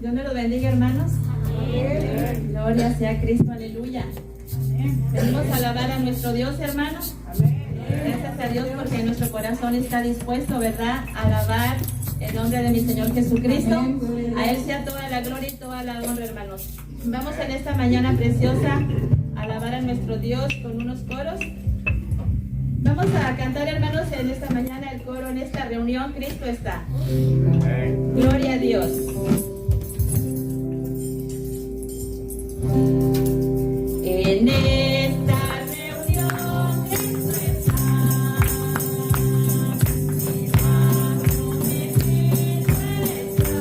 Dios me los bendiga, hermanos. Amén. Gloria sea a Cristo, aleluya. Venimos a alabar a nuestro Dios, hermanos. Gracias a Dios porque nuestro corazón está dispuesto, ¿verdad? A alabar el nombre de mi Señor Jesucristo. A Él sea toda la gloria y toda la honra, hermanos. Vamos en esta mañana preciosa a alabar a nuestro Dios con unos coros. Vamos a cantar, hermanos, en esta mañana el coro, en esta reunión, Cristo está. Gloria a Dios. En esta reunión Cristo está. Debajo de ti puede estar.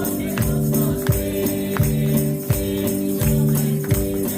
Donde los tres en mi nombre estaré.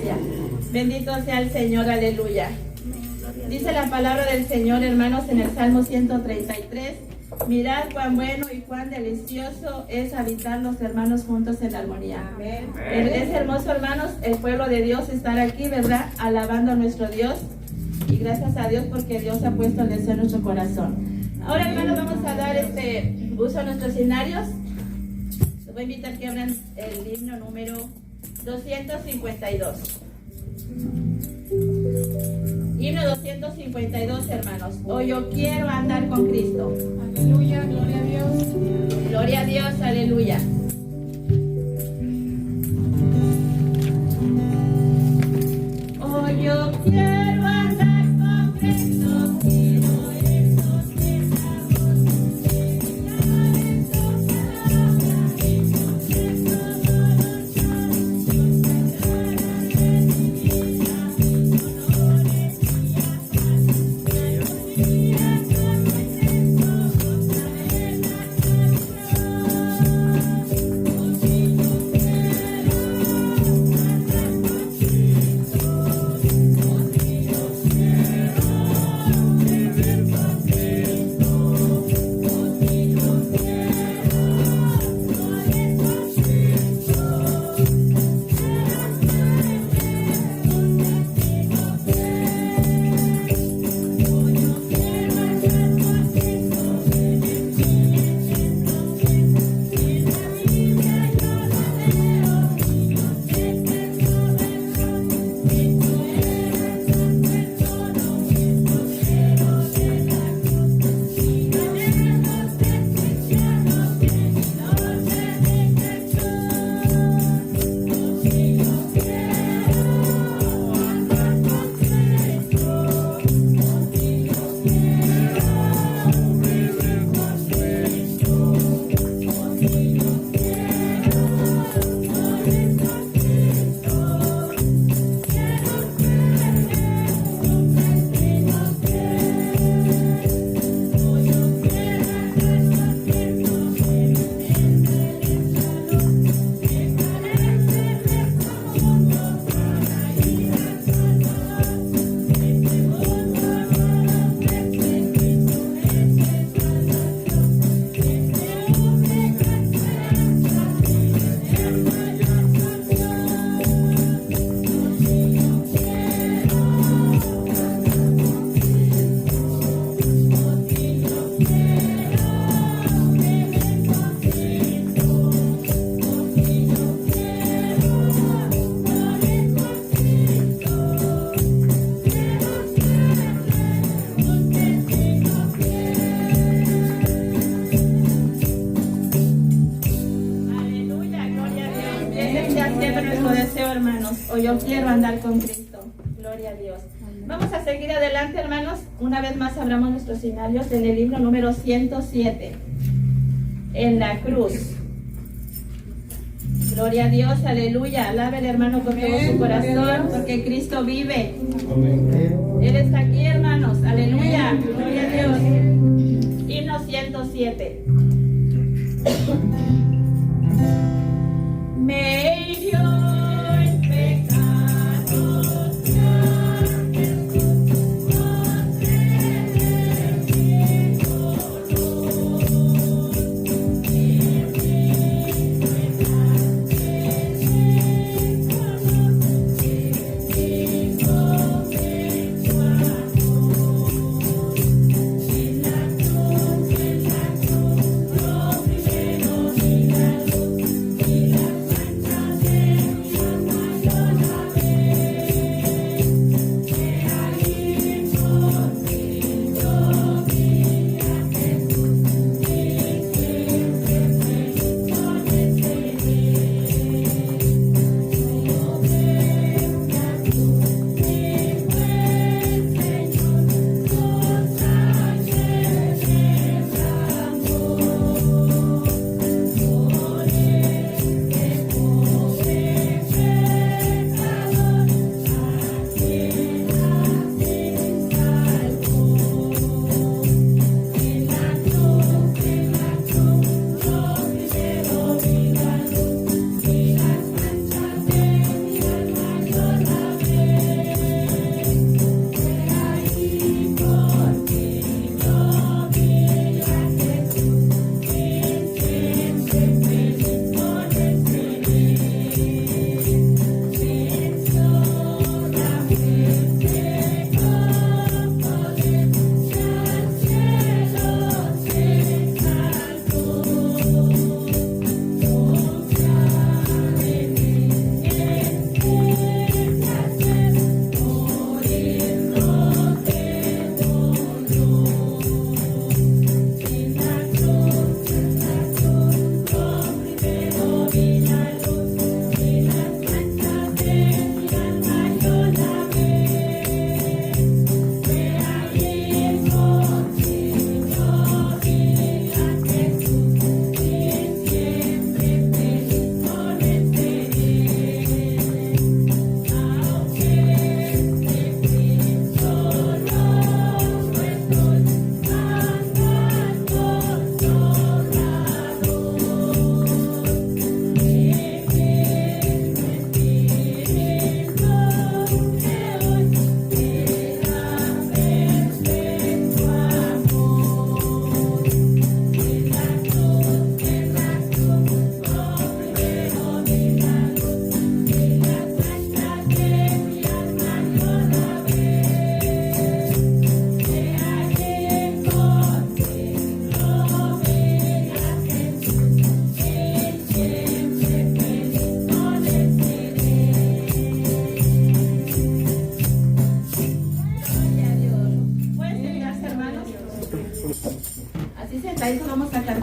iglesia. Bendito sea el Señor, aleluya. Dice la palabra del Señor, hermanos, en el Salmo 133. Mirad cuán bueno y cuán delicioso es habitar los hermanos juntos en armonía. Amén. Es hermoso, hermanos, el pueblo de Dios estar aquí, ¿verdad? Alabando a nuestro Dios. Y gracias a Dios porque Dios ha puesto el deseo en nuestro corazón. Ahora, hermanos, vamos a dar uso a nuestros escenarios. Les voy a invitar que abran el himno número 252. Himno 252, hermanos. Hoy yo quiero andar con Cristo. Aleluya, gloria a Dios. Gloria a Dios, aleluya. Hoy yo quiero andar con Cristo. Quiero estos Yo quiero andar con Cristo. Gloria a Dios. Vamos a seguir adelante, hermanos. Una vez más abramos nuestros escenarios en el himno número 107. En la cruz. Gloria a Dios, aleluya. Alabe al hermano con todo su corazón, porque Cristo vive. Él está aquí, hermanos. Aleluya. Gloria a Dios. Himno 107. Me hirió el pecado. En la cruz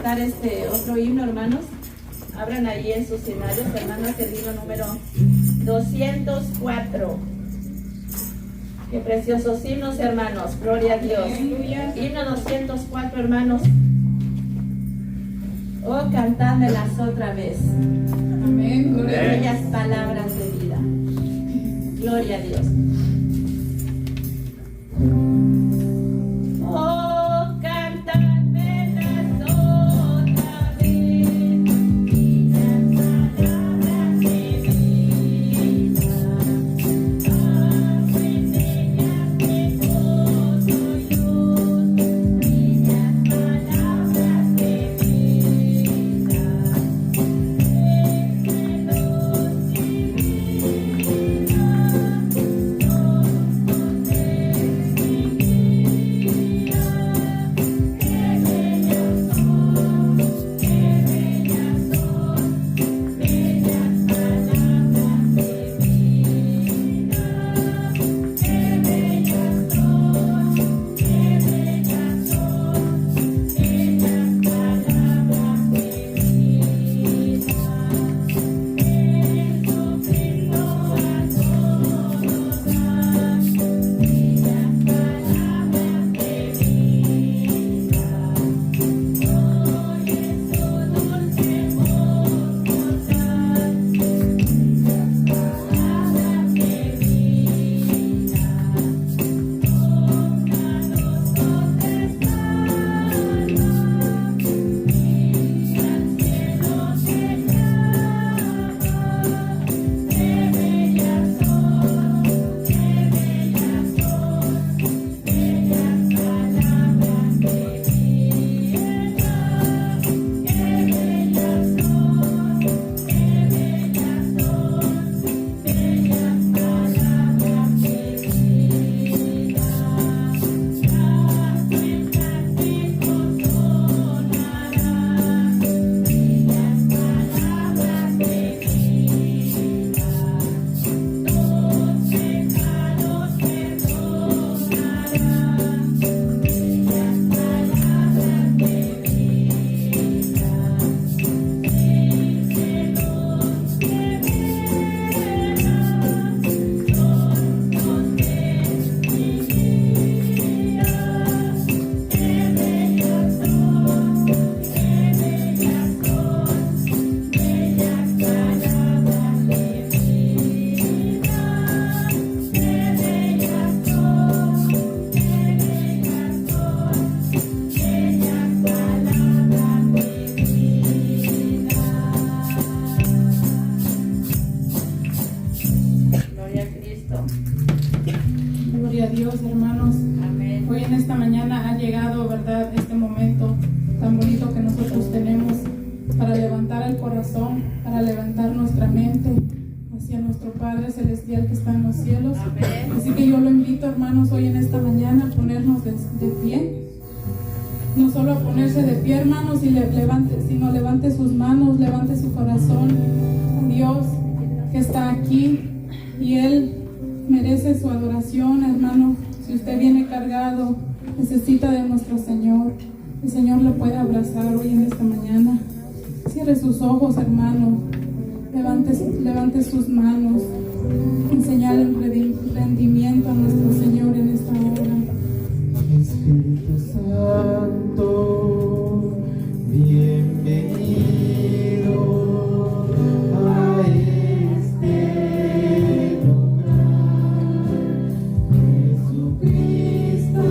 cantar este otro himno, hermanos. Abran ahí en sus himnarios, hermanos, el himno número 204. Qué preciosos himnos, hermanos. Gloria a Dios. Himno 204, hermanos. Oh, cantándolas otra vez. Amén. Gloria a Dios. Bellas palabras de vida. Gloria a Dios. Oh, cantándolas otra vez. Bellas palabras de vida. Para levantar nuestra mente hacia nuestro Padre Celestial que está en los cielos. Amén. Así que yo lo invito, hermanos, hoy en esta mañana a ponernos de pie. No solo a ponerse de pie, hermanos, sino levante sus manos, levante su corazón a Dios que está aquí, y Él merece su adoración, hermano. Si usted viene cargado, necesita de nuestro Señor, el Señor lo puede abrazar hoy en esta mañana. Cierre sus ojos, hermano. Levante sus manos. Enseñar el rendimiento a nuestro Señor en esta hora. Espíritu Santo, bienvenido a este lugar. Jesucristo,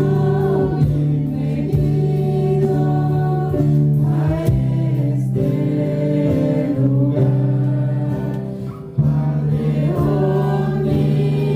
bienvenido a este lugar. Padre omnipotente,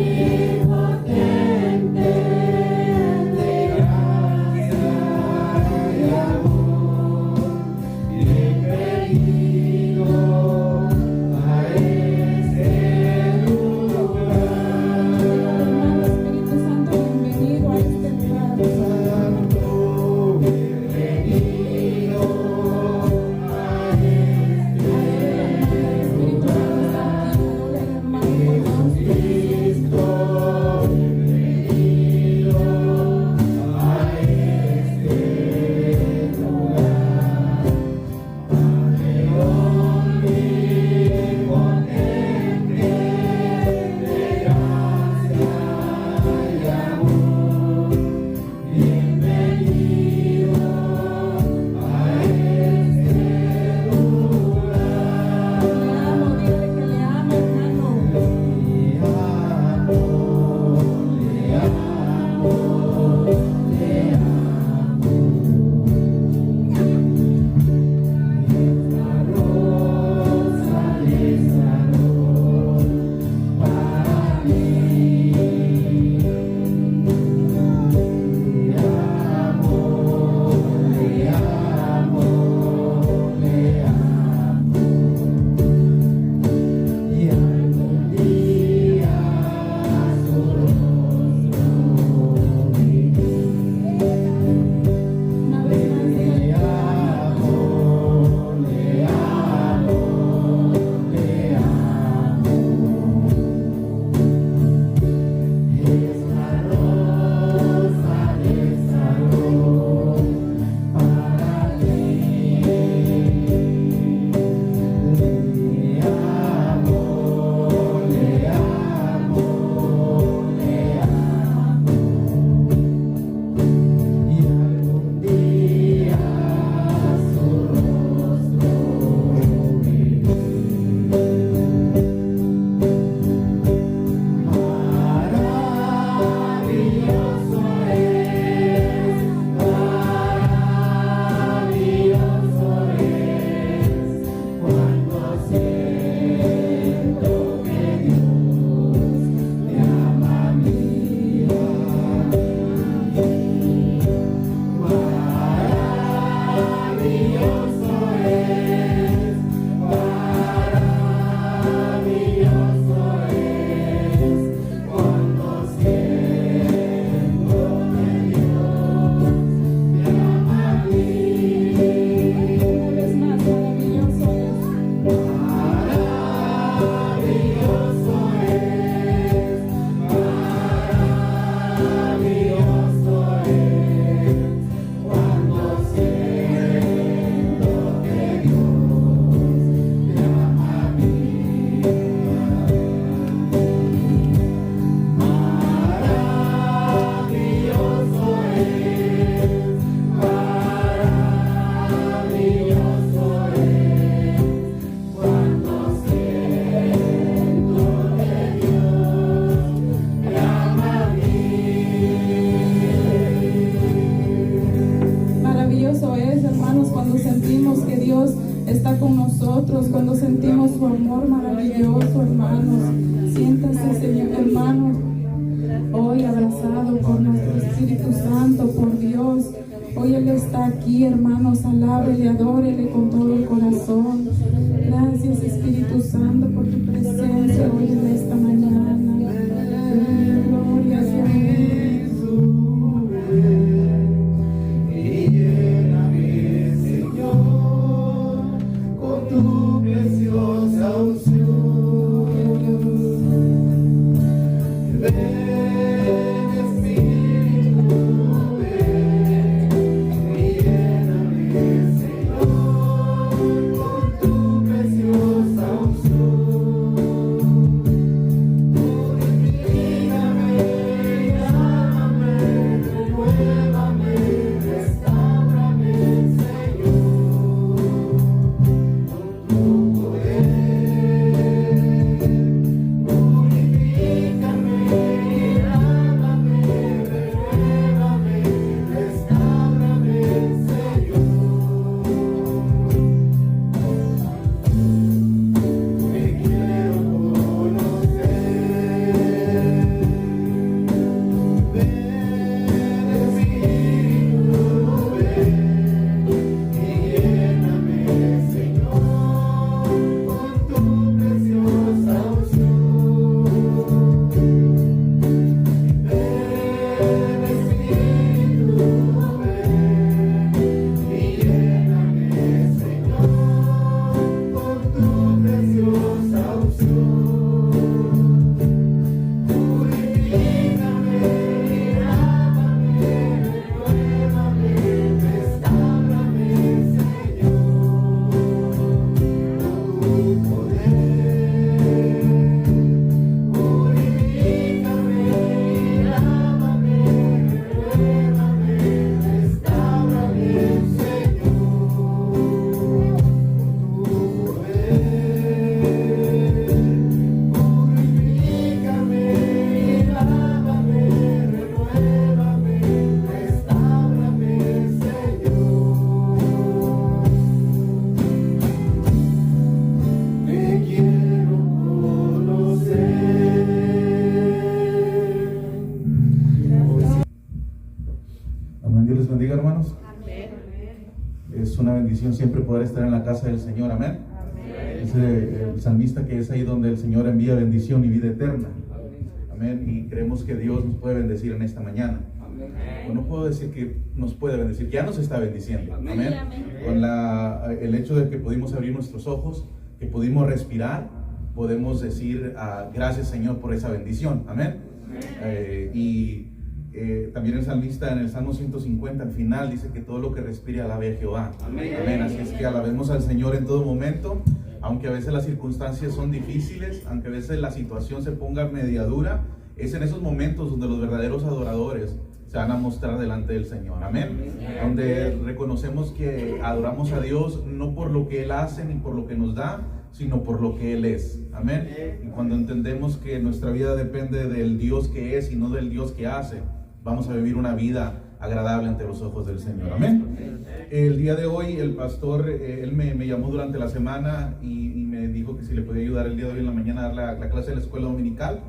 Espíritu Santo, por Dios. Hoy Él está aquí, hermanos, alábele, adórele con todo el corazón. Gracias, Espíritu Santo, por tu presencia hoy en esta mañana. Gloria a Dios. Y lléname, Señor, con tu preciosa unción. Ven, Espíritu, ven, y lléname, Señor, con tu preciosa unción. Purifícame, llámame, renuévame, restáurame, Señor, con tu poder. Purifícame, llámame, renuévame, restáurame, Señor. Me quiero conocer. Ven, Espíritu, ven y lléname, Señor, con tu preciosa unción. Ven, Espíritu, ven y lléname, Señor, con tu preciosa unción. Purifícame, lávame, renuévame, restáurame, Señor, con tu poder. Purifícame, lávame, renuévame, restáurame, Señor, con tu poder. Purifícame, lávame, renuévame, restáurame, Señor. Me quiero conocer. Amén. Dios les bendiga, hermanos. Es una bendición siempre poder estar en la casa del Señor. Amén. Dice el salmista que es ahí donde el Señor envía bendición y vida eterna. Amén. Y creemos que Dios nos puede bendecir en esta mañana. No puedo decir que nos puede bendecir, ya nos está bendiciendo. Amén. Con el hecho de que pudimos abrir nuestros ojos, que pudimos respirar, podemos decir gracias, Señor, por esa bendición. Amén. También el salmista en el Salmo 150 al final dice que todo lo que respire alabe a Jehová. Amén. Así es que alabemos al Señor en todo momento, aunque a veces las circunstancias son difíciles, aunque a veces la situación se ponga media dura. Es en esos momentos donde los verdaderos adoradores se van a mostrar delante del Señor. Amén. Donde reconocemos que adoramos a Dios no por lo que Él hace ni por lo que nos da, sino por lo que Él es. Amén. Y cuando entendemos que nuestra vida depende del Dios que es y no del Dios que hace, vamos a vivir una vida agradable ante los ojos del Señor. Amén. El día de hoy el pastor, él me llamó durante la semana y me dijo que si le podía ayudar el día de hoy en la mañana a dar la clase de la escuela dominical,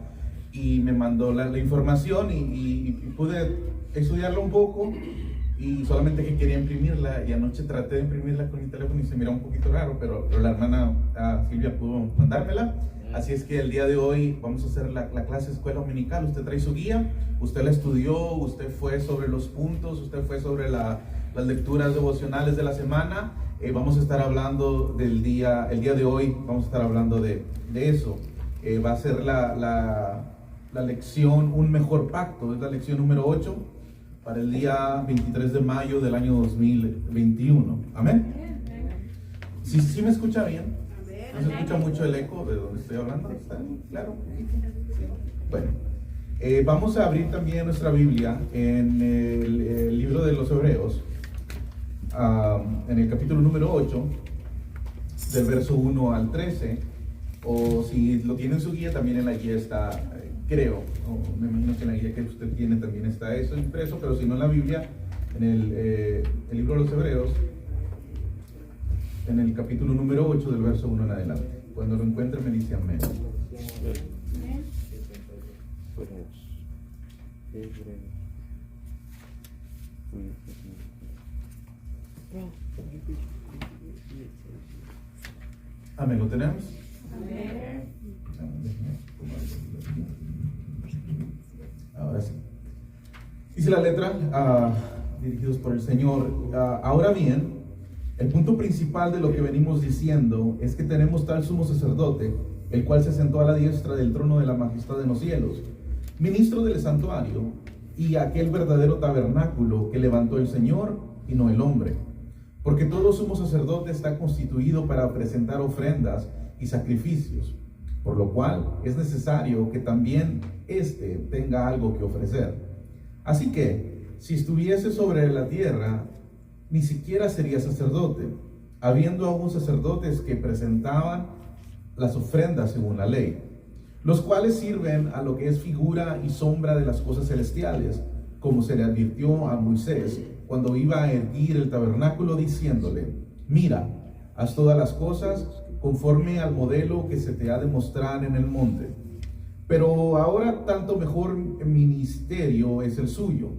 y me mandó la información y pude estudiarla un poco, y solamente que quería imprimirla, y anoche traté de imprimirla con mi teléfono y se mira un poquito raro, pero la hermana Silvia pudo mandármela. Así es que el día de hoy vamos a hacer la clase de escuela dominical. Usted trae su guía, usted la estudió, usted fue sobre los puntos, usted fue sobre las lecturas devocionales de la semana. Vamos a estar hablando el día de hoy, vamos a estar hablando de eso. Va a ser la lección Un Mejor Pacto, es la lección número 8 para el día 23 de mayo del año 2021. Amén. ¿Sí me escucha bien? ¿No se escucha mucho el eco de donde estoy hablando? ¿Está claro? Sí. Bueno, vamos a abrir también nuestra Biblia en el libro de los Hebreos, en el capítulo número 8, del verso 1 al 13, o si lo tiene en su guía, también en la guía está, creo, me imagino que en la guía que usted tiene también está eso impreso, pero si no en la Biblia, en el libro de los Hebreos, en el capítulo número 8 del verso 1 en adelante. Cuando lo encuentre me dice amén. Amén, ¿lo tenemos? Ahora sí. Dice la letra, dirigidos por el Señor. Ahora bien, el punto principal de lo que venimos diciendo es que tenemos tal sumo sacerdote, el cual se sentó a la diestra del trono de la majestad en los cielos, ministro del santuario y aquel verdadero tabernáculo que levantó el Señor y no el hombre. Porque todo sumo sacerdote está constituido para presentar ofrendas y sacrificios, por lo cual es necesario que también éste tenga algo que ofrecer. Así que, si estuviese sobre la tierra, ni siquiera sería sacerdote, habiendo aún sacerdotes que presentaban las ofrendas según la ley, los cuales sirven a lo que es figura y sombra de las cosas celestiales, como se le advirtió a Moisés cuando iba a erguir el tabernáculo, diciéndole: mira, haz todas las cosas conforme al modelo que se te ha de mostrar en el monte. Pero ahora tanto mejor ministerio es el suyo,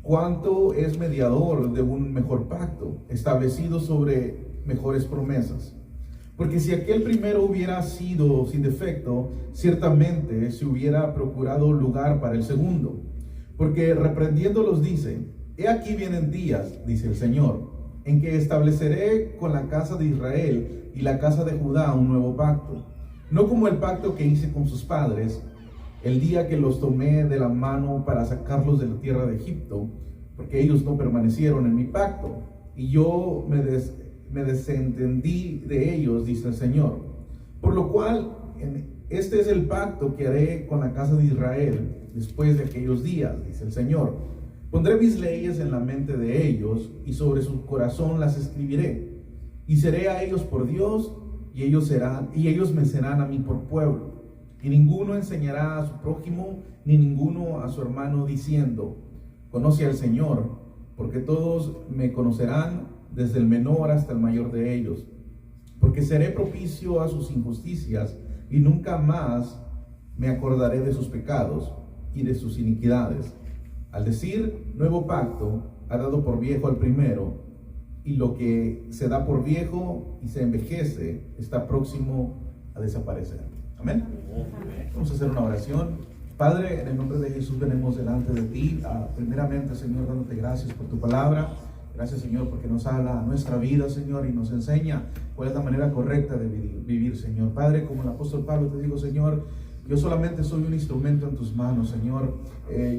cuanto es mediador de un mejor pacto, establecido sobre mejores promesas. Porque si aquel primero hubiera sido sin defecto, ciertamente se hubiera procurado lugar para el segundo. Porque reprendiéndolos dice: he aquí vienen días, dice el Señor, en que estableceré con la casa de Israel y la casa de Judá un nuevo pacto, no como el pacto que hice con sus padres, el día que los tomé de la mano para sacarlos de la tierra de Egipto, porque ellos no permanecieron en mi pacto, y yo me desentendí de ellos, dice el Señor. Por lo cual, este es el pacto que haré con la casa de Israel después de aquellos días, dice el Señor. Pondré mis leyes en la mente de ellos, y sobre su corazón las escribiré. Y seré a ellos por Dios, y ellos me serán a mí por pueblo. Y ninguno enseñará a su prójimo, ni ninguno a su hermano, diciendo: conoce al Señor, porque todos me conocerán, desde el menor hasta el mayor de ellos. Porque seré propicio a sus injusticias, y nunca más me acordaré de sus pecados y de sus iniquidades. Al decir nuevo pacto, ha dado por viejo al primero, y lo que se da por viejo y se envejece está próximo a desaparecer. Amén. Vamos a hacer una oración. Padre, en el nombre de Jesús venimos delante de ti, primeramente, Señor, dándote gracias por tu palabra. Gracias, Señor, porque nos habla a nuestra vida, Señor, y nos enseña cuál es la manera correcta de vivir, Señor. Padre, como el apóstol Pablo, te digo, Señor, yo solamente soy un instrumento en tus manos, Señor.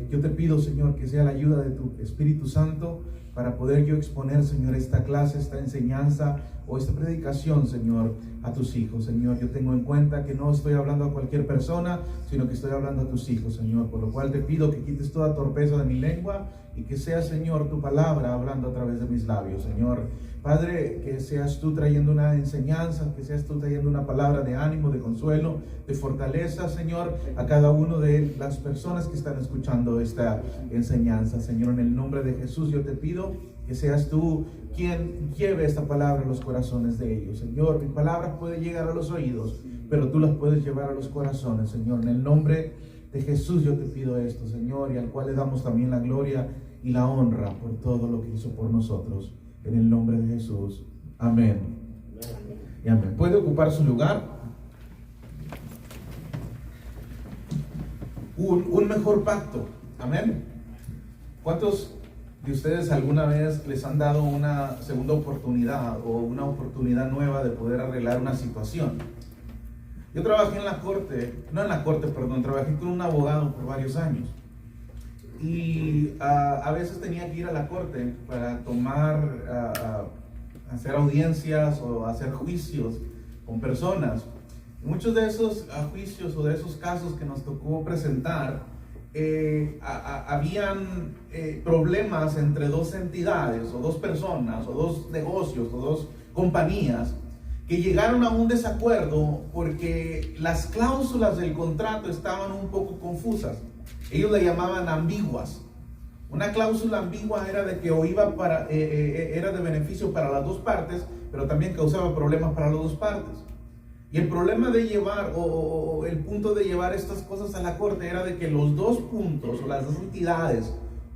Yo te pido, Señor, que sea la ayuda de tu Espíritu Santo para poder yo exponer, Señor, esta clase, esta enseñanza o esta predicación, Señor, a tus hijos, Señor. Yo tengo en cuenta que no estoy hablando a cualquier persona, sino que estoy hablando a tus hijos, Señor. Por lo cual te pido que quites toda torpeza de mi lengua y que sea, Señor, tu palabra hablando a través de mis labios, Señor. Padre, que seas tú trayendo una enseñanza, que seas tú trayendo una palabra de ánimo, de consuelo, de fortaleza, Señor, a cada uno de las personas que están escuchando esta enseñanza, Señor. En el nombre de Jesús yo te pido que seas tú quien lleve esta palabra a los corazones de ellos, Señor. Mi palabra puede llegar a los oídos, pero tú las puedes llevar a los corazones, Señor. En el nombre de Jesús yo te pido esto, Señor, y al cual le damos también la gloria y la honra por todo lo que hizo por nosotros. En el nombre de Jesús. Amén. Y amén. ¿Puede ocupar su lugar? Un mejor pacto. Amén. ¿Cuántos de ustedes alguna vez les han dado una segunda oportunidad o una oportunidad nueva de poder arreglar una situación? Yo trabajé trabajé con un abogado por varios años. Y a veces tenía que ir a la corte para hacer audiencias o hacer juicios con personas. Y muchos de esos juicios o de esos casos que nos tocó presentar, habían problemas entre dos entidades o dos personas o dos negocios o dos compañías que llegaron a un desacuerdo porque las cláusulas del contrato estaban un poco confusas. Ellos le llamaban ambiguas. Una cláusula ambigua era de que era de beneficio para las dos partes, pero también causaba problemas para las dos partes. Y el problema de llevar, o el punto de llevar estas cosas a la corte, era de que los dos puntos, o las dos entidades,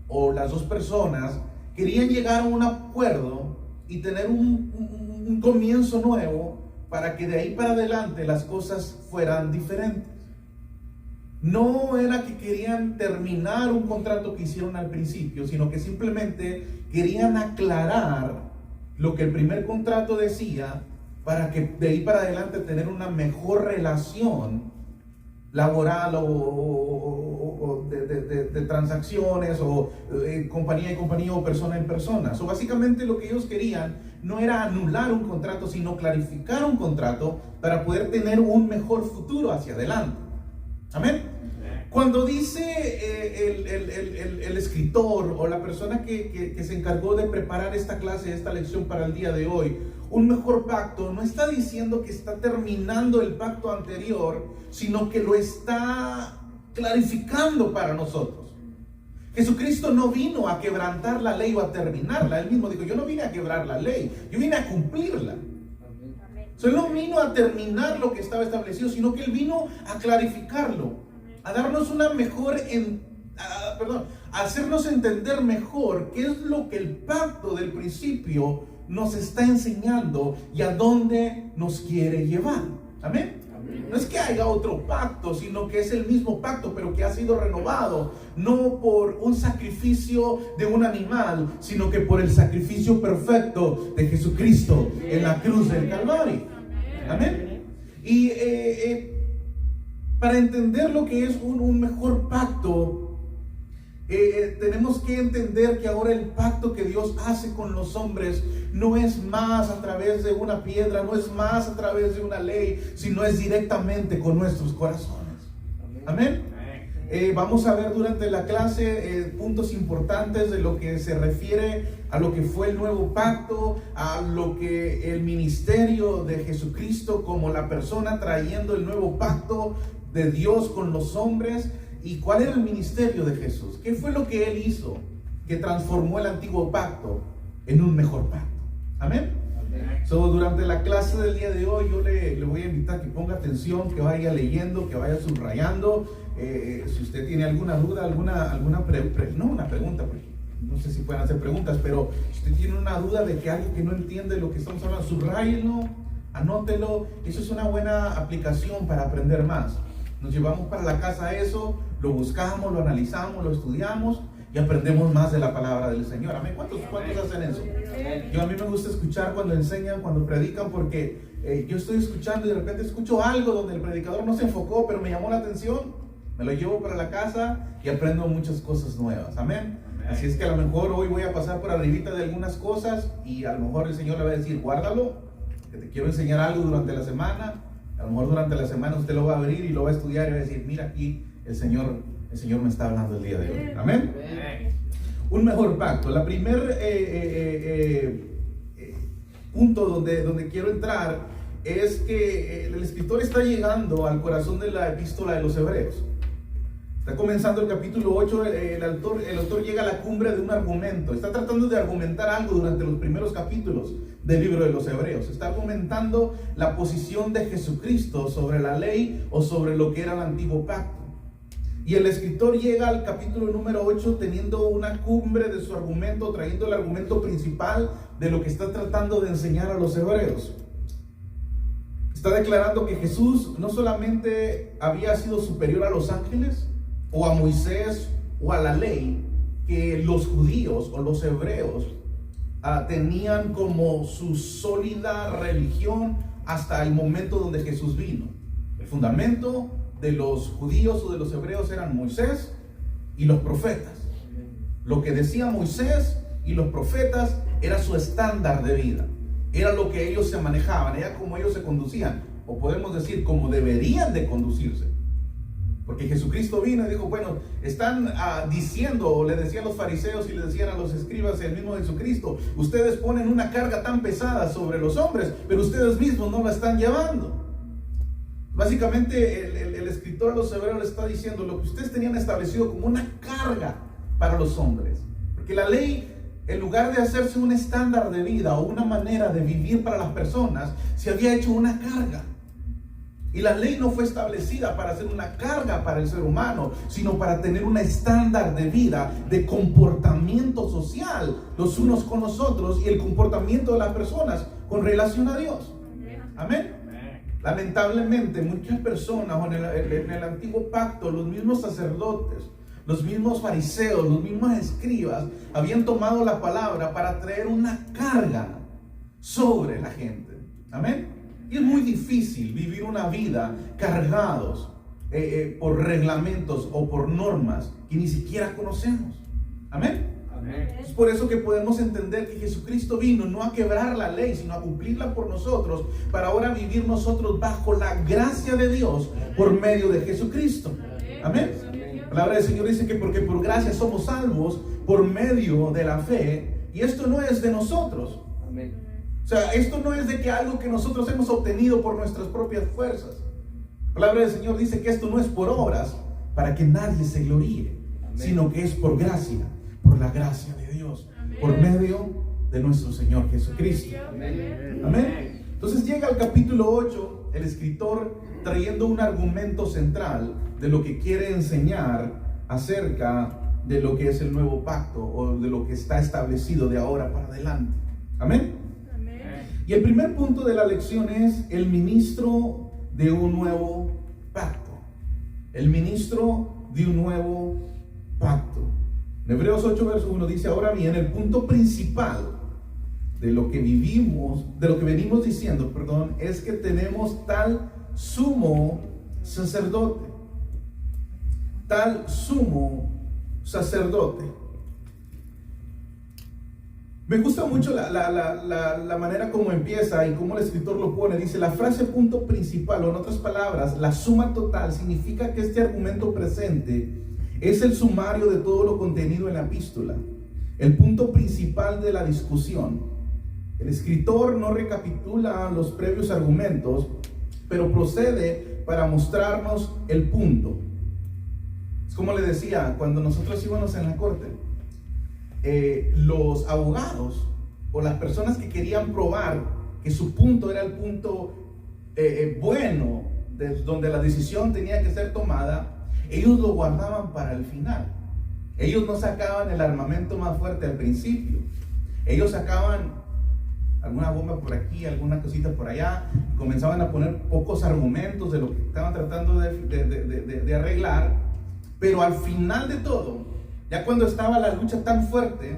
o las dos personas querían llegar a un acuerdo y tener un comienzo nuevo para que de ahí para adelante las cosas fueran diferentes. No era que querían terminar un contrato que hicieron al principio, sino que simplemente querían aclarar lo que el primer contrato decía para que de ahí para adelante tener una mejor relación laboral o de transacciones o compañía y compañía o persona en persona. So, básicamente lo que ellos querían no era anular un contrato, sino clarificar un contrato para poder tener un mejor futuro hacia adelante. Amén. Cuando dice el escritor o la persona que se encargó de preparar esta clase, esta lección para el día de hoy, un mejor pacto, no está diciendo que está terminando el pacto anterior, sino que lo está clarificando para nosotros. Jesucristo no vino a quebrantar la ley o a terminarla. Él mismo dijo, yo no vine a quebrar la ley, yo vine a cumplirla. Él no vino a terminar lo que estaba establecido, sino que Él vino a clarificarlo, a darnos una mejor, a hacernos entender mejor qué es lo que el pacto del principio nos está enseñando y a dónde nos quiere llevar. Amén. No es que haya otro pacto, sino que es el mismo pacto, pero que ha sido renovado, no por un sacrificio de un animal, sino que por el sacrificio perfecto de Jesucristo en la cruz del Calvario. Amén. Y para entender lo que es un mejor pacto, tenemos que entender que ahora el pacto que Dios hace con los hombres no es más a través de una piedra, no es más a través de una ley, sino es directamente con nuestros corazones. Amén. Vamos a ver durante la clase puntos importantes de lo que se refiere a lo que fue el nuevo pacto, a lo que el ministerio de Jesucristo como la persona trayendo el nuevo pacto de Dios con los hombres. ¿Y cuál era el ministerio de Jesús? ¿Qué fue lo que Él hizo que transformó el antiguo pacto en un mejor pacto? Amén. Durante la clase del día de hoy yo le voy a invitar a que ponga atención, que vaya leyendo, que vaya subrayando. Si usted tiene alguna duda, una pregunta, porque no sé si pueden hacer preguntas, pero si usted tiene una duda de que algo que no entiende lo que estamos hablando, subráyelo, anótelo. Eso es una buena aplicación para aprender más. Nos llevamos para la casa eso, lo buscamos, lo analizamos, lo estudiamos y aprendemos más de la palabra del Señor. Amén. ¿Cuántos hacen eso? A mí me gusta escuchar cuando enseñan, cuando predican, porque yo estoy escuchando y de repente escucho algo donde el predicador no se enfocó, pero me llamó la atención, me lo llevo para la casa y aprendo muchas cosas nuevas. Amén. Así es que a lo mejor hoy voy a pasar por arribita de algunas cosas y a lo mejor el Señor le va a decir, guárdalo, que te quiero enseñar algo durante la semana. A lo mejor durante la semana usted lo va a abrir y lo va a estudiar y va a decir, mira aquí el Señor me está hablando el día de hoy. Amén. Un mejor pacto. La primer punto donde quiero entrar es que el escritor está llegando al corazón de la epístola de los Hebreos. Está comenzando el capítulo 8, el autor llega a la cumbre de un argumento. Está tratando de argumentar algo durante los primeros capítulos del libro de los Hebreos. Está argumentando la posición de Jesucristo sobre la ley o sobre lo que era el antiguo pacto. Y el escritor llega al capítulo número 8 teniendo una cumbre de su argumento, trayendo el argumento principal de lo que está tratando de enseñar a los hebreos. Está declarando que Jesús no solamente había sido superior a los ángeles, o a Moisés, o a la ley, que los judíos o los hebreos tenían como su sólida religión hasta el momento donde Jesús vino. El fundamento de los judíos o de los hebreos eran Moisés y los profetas. Lo que decía Moisés y los profetas era su estándar de vida, era lo que ellos se manejaban, era como ellos se conducían, o podemos decir como deberían de conducirse. Porque Jesucristo vino y dijo, bueno, están diciendo, o le decían los fariseos y le decían a los escribas, el mismo Jesucristo, ustedes ponen una carga tan pesada sobre los hombres, pero ustedes mismos no la están llevando. Básicamente el escritor a los hebreos le está diciendo lo que ustedes tenían establecido como una carga para los hombres. Porque la ley, en lugar de hacerse un estándar de vida o una manera de vivir para las personas, se había hecho una carga. Y la ley no fue establecida para ser una carga para el ser humano, sino para tener un estándar de vida, de comportamiento social, los unos con los otros y el comportamiento de las personas con relación a Dios. Amén. Lamentablemente, muchas personas en el antiguo pacto, los mismos sacerdotes, los mismos fariseos, los mismos escribas, habían tomado la palabra para traer una carga sobre la gente. Amén. Y es muy difícil vivir una vida cargados por reglamentos o por normas que ni siquiera conocemos. Amén. Es por eso que podemos entender que Jesucristo vino no a quebrar la ley, sino a cumplirla por nosotros, para ahora vivir nosotros bajo la gracia de Dios por medio de Jesucristo. Amén. La palabra del Señor dice que porque por gracia somos salvos por medio de la fe, y esto no es de nosotros. Amén. O sea, esto no es de que algo que nosotros hemos obtenido por nuestras propias fuerzas. La palabra del Señor dice que esto no es por obras para que nadie se gloríe, sino que es por gracia, por la gracia de Dios, por medio de nuestro Señor Jesucristo. Amén. Entonces llega al capítulo 8 el escritor trayendo un argumento central de lo que quiere enseñar acerca de lo que es el nuevo pacto o de lo que está establecido de ahora para adelante. Amén. Y el primer punto de la lección es el ministro de un nuevo pacto. El ministro de un nuevo pacto. En Hebreos 8, verso 1 dice: ahora bien, el punto principal de lo que venimos diciendo, es que tenemos tal sumo sacerdote. Tal sumo sacerdote. Me gusta mucho la manera como empieza y cómo el escritor lo pone. Dice, la frase punto principal, o en otras palabras, la suma total, significa que este argumento presente es el sumario de todo lo contenido en la epístola, el punto principal de la discusión. El escritor no recapitula los previos argumentos, pero procede para mostrarnos el punto. Es como le decía, cuando nosotros íbamos en la corte, los abogados o las personas que querían probar que su punto era el punto bueno, donde la decisión tenía que ser tomada, ellos lo guardaban para el final. Ellos no sacaban el armamento más fuerte al principio. Ellos sacaban alguna bomba por aquí, alguna cosita por allá, y comenzaban a poner pocos argumentos de lo que estaban tratando de arreglar, pero al final de todo, ya cuando estaba la lucha tan fuerte,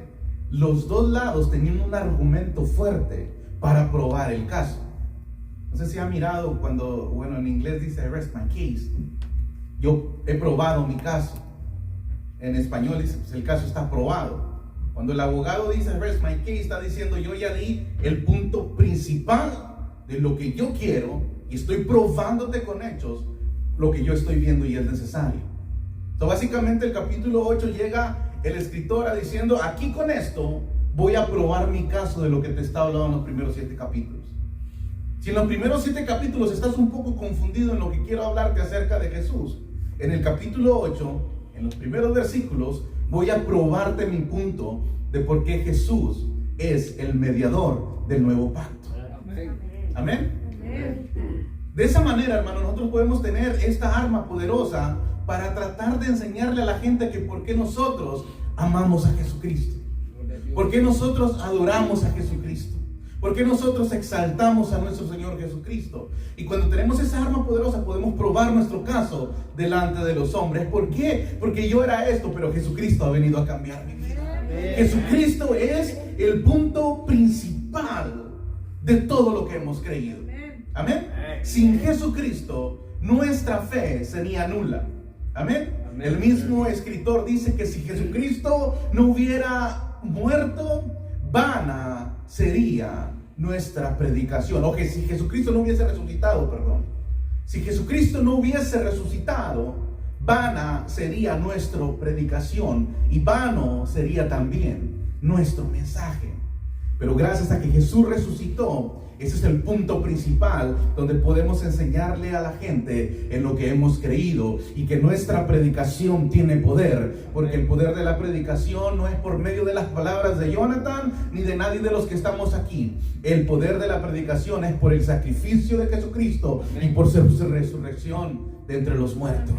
los dos lados tenían un argumento fuerte para probar el caso. No sé si ha mirado cuando, en inglés dice I rest my case. Yo he probado mi caso. En español dice, pues el caso está probado. Cuando el abogado dice I rest my case, está diciendo yo ya di el punto principal de lo que yo quiero y estoy probándote con hechos lo que yo estoy viendo y es necesario. Entonces básicamente el capítulo 8 llega el escritor a diciendo, aquí con esto voy a probar mi caso de lo que te está hablando en los primeros 7 capítulos. Si en los primeros 7 capítulos estás un poco confundido en lo que quiero hablarte acerca de Jesús, en el capítulo 8, en los primeros versículos, voy a probarte mi punto de por qué Jesús es el mediador del nuevo pacto. Amén. De esa manera, hermano, nosotros podemos tener esta arma poderosa para tratar de enseñarle a la gente que por qué nosotros amamos a Jesucristo, por qué nosotros adoramos a Jesucristo, por qué nosotros exaltamos a nuestro Señor Jesucristo. Y cuando tenemos esa arma poderosa podemos probar nuestro caso delante de los hombres. ¿Por qué? Porque yo era esto, pero Jesucristo ha venido a cambiar mi vida. Jesucristo es el punto principal de todo lo que hemos creído. Amén. Sin Jesucristo nuestra fe sería nula. Amén. El mismo escritor dice que si Jesucristo no hubiera muerto, vana sería nuestra predicación. O que si Jesucristo no hubiese resucitado, si Jesucristo no hubiese resucitado, vana sería nuestra predicación y vano sería también nuestro mensaje. Pero gracias a que Jesús resucitó, Ese es el punto principal donde podemos enseñarle a la gente en lo que hemos creído y que nuestra predicación tiene poder, porque el poder de la predicación no es por medio de las palabras de Jonathan ni de nadie de los que estamos aquí. El poder de la predicación es por el sacrificio de Jesucristo y por su resurrección de entre los muertos.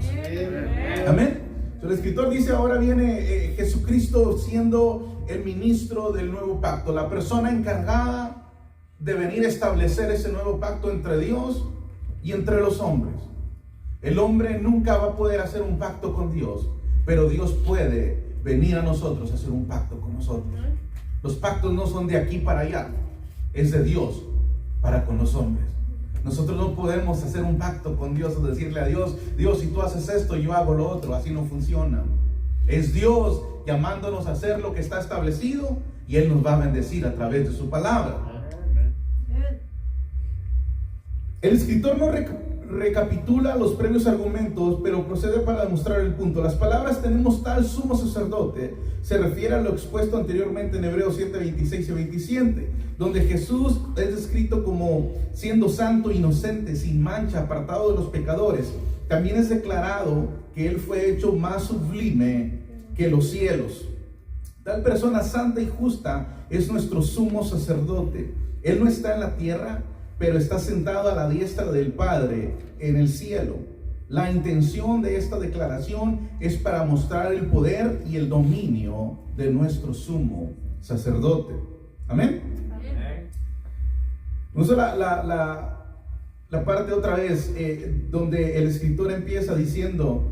Amén. El escritor dice: ahora viene Jesucristo siendo el ministro del nuevo pacto, la persona encargada de venir a establecer ese nuevo pacto entre Dios y entre los hombres. El hombre nunca va a poder hacer un pacto con Dios, pero Dios puede venir a nosotros a hacer un pacto con nosotros. Los pactos no son de aquí para allá, es de Dios para con los hombres. Nosotros no podemos hacer un pacto con Dios o decirle a Dios: Dios, si tú haces esto, yo hago lo otro. Así no funciona. Es Dios llamándonos a hacer lo que está establecido, y Él nos va a bendecir a través de su palabra. El escritor no recapitula los previos argumentos, pero procede para demostrar el punto. Las palabras "tenemos tal sumo sacerdote" se refiere a lo expuesto anteriormente en Hebreos 7, 26 y 27, donde Jesús es descrito como siendo santo, inocente, sin mancha, apartado de los pecadores. También es declarado que Él fue hecho más sublime que los cielos. Tal persona santa y justa es nuestro sumo sacerdote. Él no está en la tierra, pero está sentado a la diestra del Padre en el cielo. La intención de esta declaración es para mostrar el poder y el dominio de nuestro sumo sacerdote. Amén. Vamos a la parte otra vez donde el escritor empieza diciendo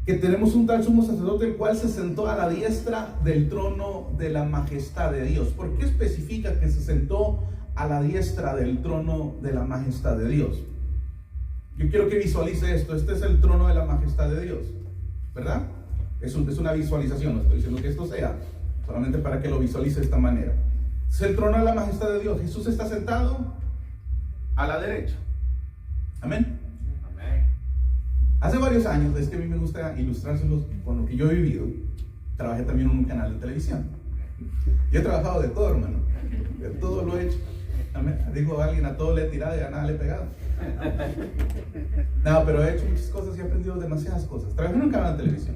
que tenemos un tal sumo sacerdote, el cual se sentó a la diestra del trono de la majestad de Dios. ¿Por qué especifica que se sentó a la diestra del trono de la majestad de Dios? Yo quiero que visualice esto. Este es el trono de la majestad de Dios, ¿verdad? Es una visualización, no estoy diciendo que esto sea, solamente para que lo visualice de esta manera. Es el trono de la majestad de Dios. Jesús está sentado a la derecha. Amén. Hace varios años, es que a mí me gusta ilustrárselos con lo que yo he vivido. Trabajé también en un canal de televisión. Yo he trabajado de todo, hermano. De todo lo he hecho. Amén. Digo alguien: a todo le he tirado y a nada le he pegado. No, pero he hecho muchas cosas y he aprendido demasiadas cosas. Trabajé en un canal de televisión.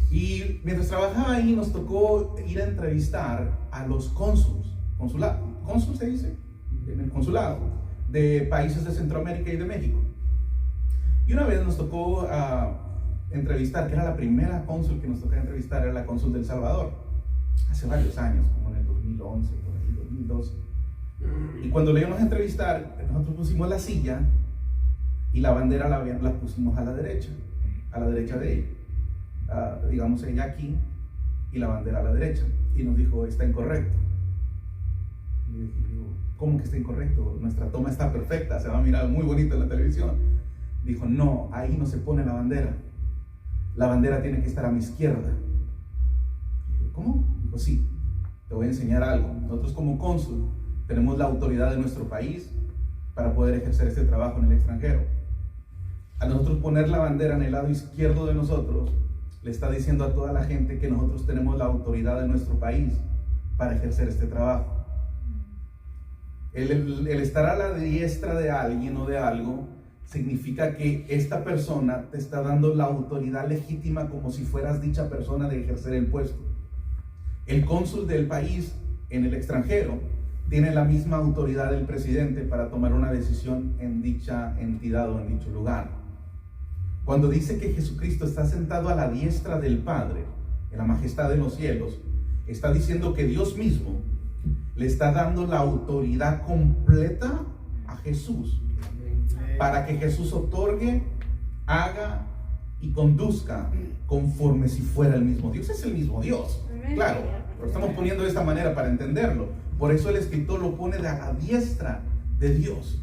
Y mientras trabajaba ahí, nos tocó ir a entrevistar a los cónsul se dice, en el consulado de países de Centroamérica y de México. Y una vez nos tocó entrevistar, que era la primera cónsul que nos tocó entrevistar, era la cónsul del Salvador, hace varios años, como en el 2011, por ahí, 2012. Y cuando le íbamos a entrevistar, nosotros pusimos la silla y la bandera la pusimos a la derecha de ella. Digamos, ella aquí y la bandera a la derecha. Y nos dijo: está incorrecto. Y le dije: ¿cómo que está incorrecto? Nuestra toma está perfecta, se va a mirar muy bonito en la televisión. Dijo: no, ahí no se pone la bandera. La bandera tiene que estar a mi izquierda. Y dije: ¿cómo? Dijo: sí, te voy a enseñar algo. Nosotros como cónsul tenemos la autoridad de nuestro país para poder ejercer este trabajo en el extranjero. A nosotros poner la bandera en el lado izquierdo de nosotros, le está diciendo a toda la gente que nosotros tenemos la autoridad de nuestro país para ejercer este trabajo. El estar a la diestra de alguien o de algo significa que esta persona te está dando la autoridad legítima, como si fueras dicha persona, de ejercer el puesto. El cónsul del país en el extranjero tiene la misma autoridad del presidente para tomar una decisión en dicha entidad o en dicho lugar. Cuando dice que Jesucristo está sentado a la diestra del Padre, en la majestad de los cielos, está diciendo que Dios mismo le está dando la autoridad completa a Jesús, para que Jesús otorgue, haga y conduzca conforme si fuera el mismo Dios. Es el mismo Dios, claro, lo estamos poniendo de esta manera para entenderlo. Por eso el escritor lo pone a la diestra de Dios.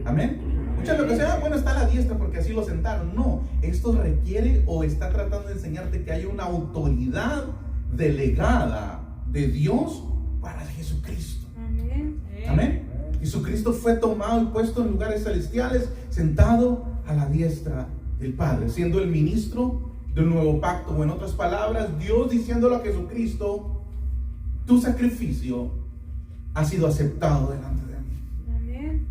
Amén. Muchas lo que sea, bueno, está a la diestra porque así lo sentaron. No, esto requiere, o está tratando de enseñarte, que hay una autoridad delegada de Dios para Jesucristo. Amén. Amén. Jesucristo fue tomado y puesto en lugares celestiales, sentado a la diestra del Padre, siendo el ministro del nuevo pacto. O en otras palabras, Dios diciéndole a Jesucristo: tu sacrificio ha sido aceptado delante de mí. Amén.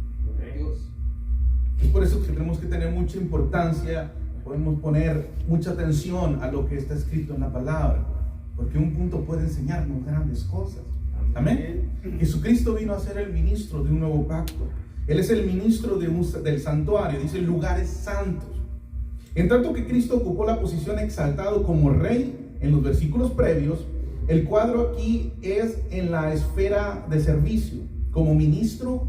Es por eso que tenemos que tener mucha importancia, podemos poner mucha atención a lo que está escrito en la palabra, porque un punto puede enseñarnos grandes cosas. Amén. Jesucristo vino a ser el ministro de un nuevo pacto. Él es el ministro del santuario, dice lugares santos. En tanto que Cristo ocupó la posición exaltado como rey en los versículos previos, el cuadro aquí es en la esfera de servicio, como ministro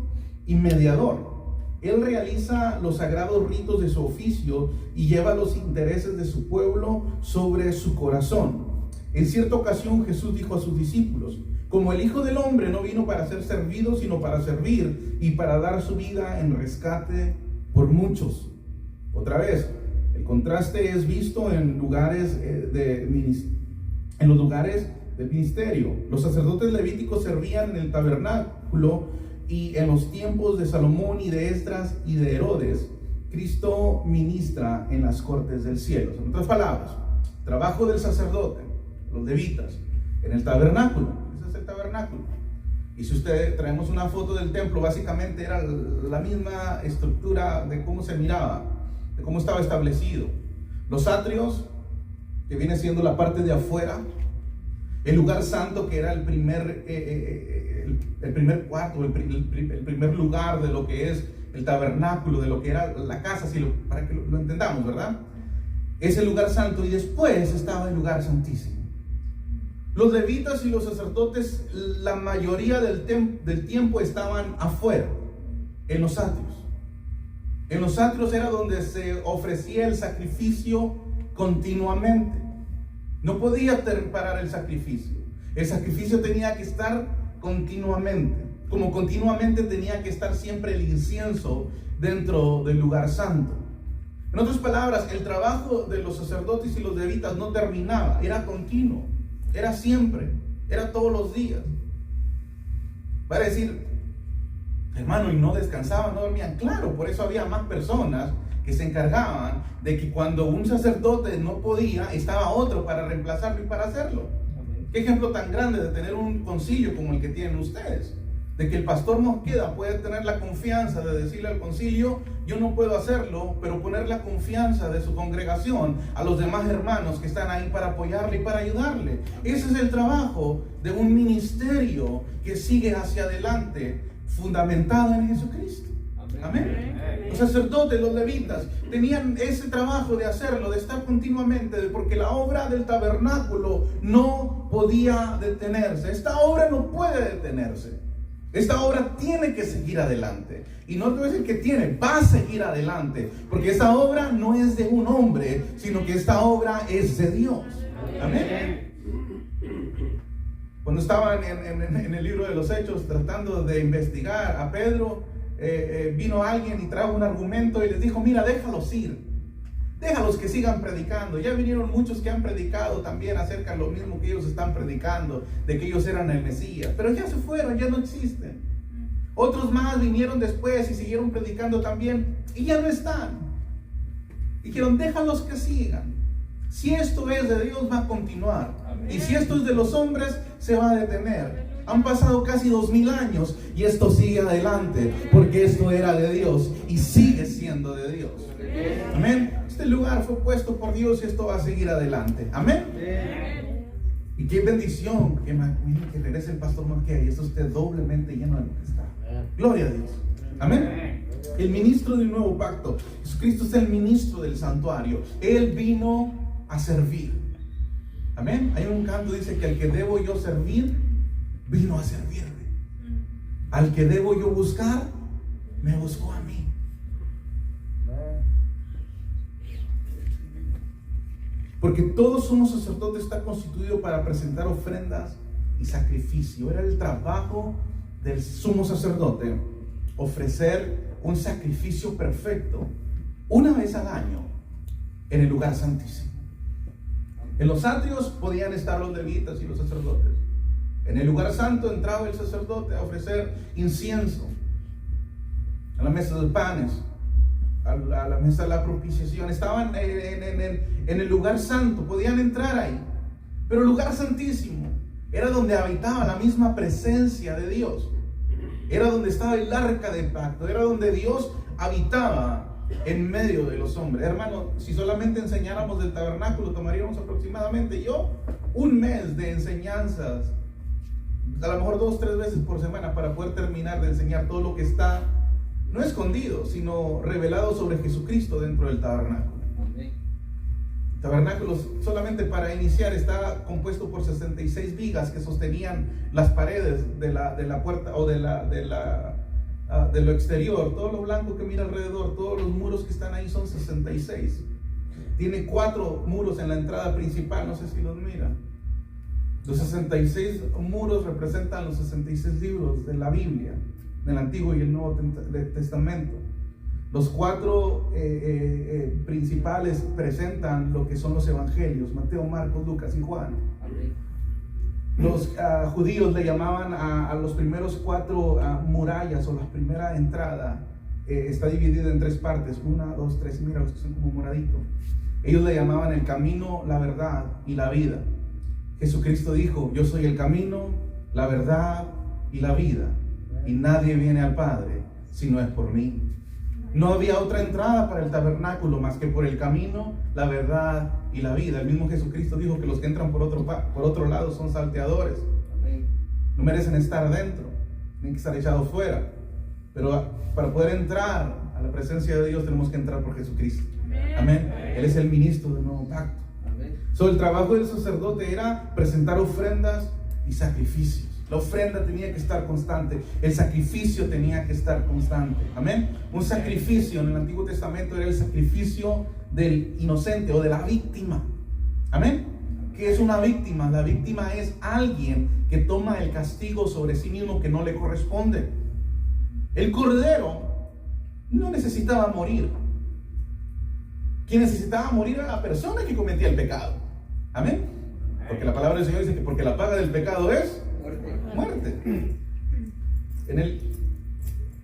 y mediador. Él realiza los sagrados ritos de su oficio y lleva los intereses de su pueblo sobre su corazón. En cierta ocasión Jesús dijo a sus discípulos: como el Hijo del Hombre no vino para ser servido, sino para servir y para dar su vida en rescate por muchos. Otra vez, el contraste es visto en los lugares del ministerio. Los sacerdotes levíticos servían en el tabernáculo, y en los tiempos de Salomón y de Esdras y de Herodes, Cristo ministra en las cortes del cielo. En otras palabras, trabajo del sacerdote, los levitas, en el tabernáculo. Ese es el tabernáculo. Y si traemos una foto del templo, básicamente era la misma estructura de cómo se miraba, de cómo estaba establecido. Los atrios, que viene siendo la parte de afuera, el lugar santo, que era el primer cuarto, el primer lugar de lo que es el tabernáculo, de lo que era la casa, para que lo entendamos, ¿verdad? Es el lugar santo, y después estaba el lugar santísimo. Los levitas y los sacerdotes, la mayoría del tiempo estaban afuera, en los atrios. En los atrios era donde se ofrecía el sacrificio continuamente. No podía parar el sacrificio. El sacrificio tenía que estar continuamente. Como continuamente tenía que estar siempre el incienso dentro del lugar santo. En otras palabras, el trabajo de los sacerdotes y los levitas no terminaba, era continuo, era siempre, era todos los días. Va a decir, hermano, y no descansaban, no dormían. Claro, por eso había más personas que se encargaban de que cuando un sacerdote no podía, estaba otro para reemplazarlo y para hacerlo. Qué ejemplo tan grande de tener un concilio como el que tienen ustedes, de que el pastor Mosqueda puede tener la confianza de decirle al concilio: yo no puedo hacerlo, pero poner la confianza de su congregación a los demás hermanos que están ahí para apoyarle y para ayudarle. Ese es el trabajo de un ministerio que sigue hacia adelante, fundamentado en Jesucristo. Amén. Los sacerdotes, los levitas, tenían ese trabajo de hacerlo, de estar continuamente, porque la obra del tabernáculo no podía detenerse. Esta obra no puede detenerse. Esta obra tiene que seguir adelante. Y no te voy a decir que tiene, va a seguir adelante, porque esta obra no es de un hombre, sino que esta obra es de Dios. Amén. Cuando estaban en el libro de los Hechos tratando de investigar a Pedro, vino alguien y trajo un argumento y les dijo: mira, déjalos ir, déjalos que sigan predicando. Ya vinieron muchos que han predicado también acerca de lo mismo que ellos están predicando, de que ellos eran el Mesías, pero ya se fueron, ya no existen. Otros más vinieron después y siguieron predicando también y ya no están. Dijeron: déjalos que sigan. Si esto es de Dios, va a continuar. Y si esto es de los hombres, se va a detener. Han pasado casi 2000 años y esto sigue adelante, porque esto era de Dios y sigue siendo de Dios. Amén. Este lugar fue puesto por Dios y esto va a seguir adelante. Amén. Y qué bendición que regrese el pastor Mosqueda y esto esté doblemente lleno de lo que está. Gloria a Dios. Amén. El ministro del nuevo pacto. Jesucristo es el ministro del santuario. Él vino a servir. Amén. Hay un canto que dice que al que debo yo servir, vino a servirme. Al que debo yo buscar, me buscó a mí. Porque todo sumo sacerdote está constituido para presentar ofrendas y sacrificio. Era el trabajo del sumo sacerdote ofrecer un sacrificio perfecto una vez al año en el lugar santísimo. En los atrios podían estar los levitas y los sacerdotes. En el lugar santo entraba el sacerdote a ofrecer incienso a la mesa de panes, a la mesa de la propiciación. Estaban en el lugar santo, podían entrar ahí. Pero el lugar santísimo era donde habitaba la misma presencia de Dios. Era donde estaba el arca del pacto, era donde Dios habitaba en medio de los hombres. Hermano, si solamente enseñáramos del tabernáculo, tomaríamos aproximadamente un mes de enseñanzas, a lo mejor 2 o 3 veces por semana, para poder terminar de enseñar todo lo que está, no escondido, sino revelado sobre Jesucristo dentro del tabernáculo. El tabernáculo, solamente para iniciar, está compuesto por 66 vigas que sostenían las paredes de la puerta o de lo exterior. Todo lo blanco que mira alrededor, todos los muros que están ahí son 66. Tiene 4 muros en la entrada principal, no sé si los miran. Los 66 muros representan los 66 libros de la Biblia, del Antiguo y el Nuevo Testamento. Los 4 principales presentan lo que son los evangelios: Mateo, Marcos, Lucas y Juan. Los judíos le llamaban a los primeros 4 murallas, o la primera entrada, está dividida en 3 partes: 1, 2, 3, mira los que son como moradito. Ellos le llamaban el camino, la verdad y la vida. Jesucristo dijo: yo soy el camino, la verdad y la vida, y nadie viene al Padre si no es por mí. No había otra entrada para el tabernáculo más que por el camino, la verdad y la vida. El mismo Jesucristo dijo que los que entran por otro lado son salteadores. No merecen estar dentro, tienen que estar echados fuera. Pero para poder entrar a la presencia de Dios tenemos que entrar por Jesucristo. Amén. Él es el ministro del nuevo pacto. El trabajo del sacerdote era presentar ofrendas y sacrificios. La ofrenda tenía que estar constante, el sacrificio tenía que estar constante. Amén. Un sacrificio en el Antiguo Testamento era el sacrificio del inocente o de la víctima. Amén. ¿Qué es una víctima? La víctima es alguien que toma el castigo sobre sí mismo que no le corresponde. El cordero no necesitaba morir. Quien necesitaba morir era la persona que cometía el pecado. Amén. Porque la palabra del Señor dice que porque la paga del pecado es muerte.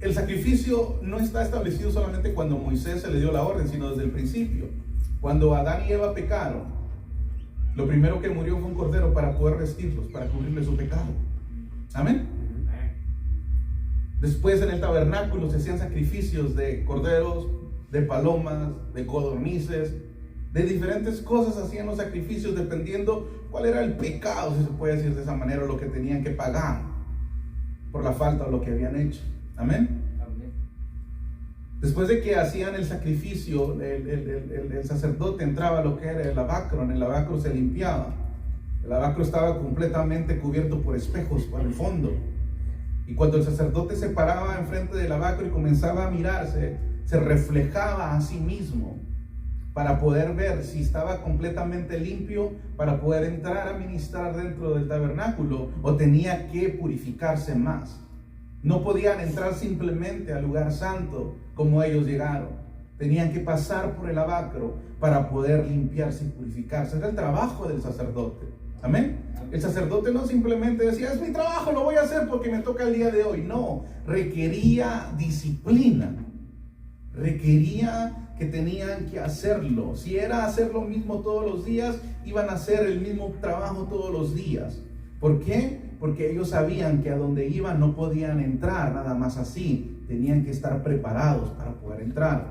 El sacrificio no está establecido solamente cuando Moisés se le dio la orden, sino desde el principio. Cuando Adán y Eva pecaron, lo primero que murió fue un cordero para poder vestirlos, para cubrirles su pecado. Amén. Después en el tabernáculo se hacían sacrificios de corderos, de palomas, de codornices, de diferentes cosas. Hacían los sacrificios dependiendo cuál era el pecado, si se puede decir de esa manera, o lo que tenían que pagar por la falta o lo que habían hecho. Amén. Después de que hacían el sacrificio, el sacerdote entraba a lo que era el lavacro. En el lavacro se limpiaba. El lavacro estaba completamente cubierto por espejos por el fondo. Y cuando el sacerdote se paraba enfrente del lavacro y comenzaba a mirarse, se reflejaba a sí mismo para poder ver si estaba completamente limpio, para poder entrar a ministrar dentro del tabernáculo, o tenía que purificarse más. No podían entrar simplemente al lugar santo como ellos llegaron. Tenían que pasar por el lavacro para poder limpiarse y purificarse. Era el trabajo del sacerdote. Amén. El sacerdote no simplemente decía: es mi trabajo, lo voy a hacer porque me toca el día de hoy. No, requería disciplina. Requería que tenían que hacerlo. Si era hacer lo mismo todos los días, iban a hacer el mismo trabajo todos los días. ¿Por qué? Porque ellos sabían que a donde iban no podían entrar nada más así. Tenían que estar preparados para poder entrar.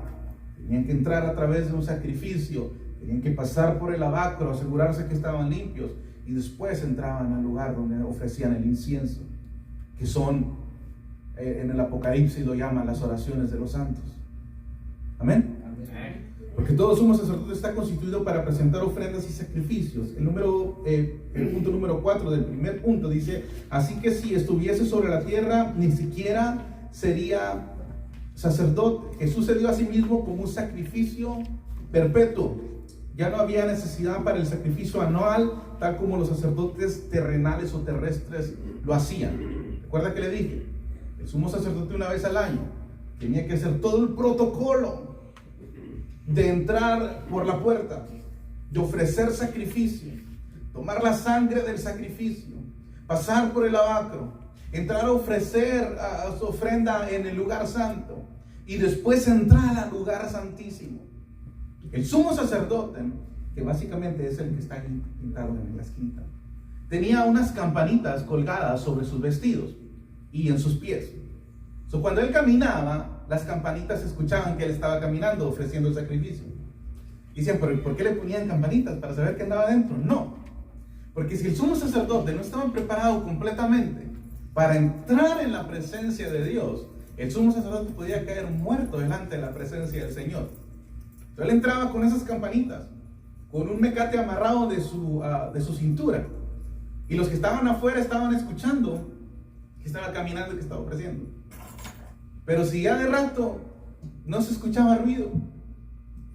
Tenían que entrar a través de un sacrificio. Tenían que pasar por el lavacro, asegurarse que estaban limpios, y después entraban al lugar donde ofrecían el incienso, que son, en el Apocalipsis lo llaman las oraciones de los santos. Amén. Porque todo sumo sacerdote está constituido para presentar ofrendas y sacrificios. El punto número 4 del primer punto dice: así que si estuviese sobre la tierra, ni siquiera sería sacerdote. Jesús se dio a sí mismo como un sacrificio perpetuo. Ya no había necesidad para el sacrificio anual, tal como los sacerdotes terrenales o terrestres lo hacían. ¿Recuerda que le dije? El sumo sacerdote una vez al año tenía que hacer todo el protocolo de entrar por la puerta, de ofrecer sacrificio, tomar la sangre del sacrificio, pasar por el lavacro, entrar a ofrecer a su ofrenda en el lugar santo y después entrar al lugar santísimo. El sumo sacerdote, que básicamente es el que está pintado en la esquina, tenía unas campanitas colgadas sobre sus vestidos y en sus pies. Cuando él caminaba, las campanitas escuchaban que él estaba caminando, ofreciendo el sacrificio. Y decían, ¿pero por qué le ponían campanitas? ¿Para saber que andaba adentro? No. Porque si el sumo sacerdote no estaba preparado completamente para entrar en la presencia de Dios, el sumo sacerdote podía caer muerto delante de la presencia del Señor. Entonces él entraba con esas campanitas, con un mecate amarrado de su cintura. Y los que estaban afuera estaban escuchando que estaba caminando y que estaba ofreciendo. Pero si ya de rato no se escuchaba ruido,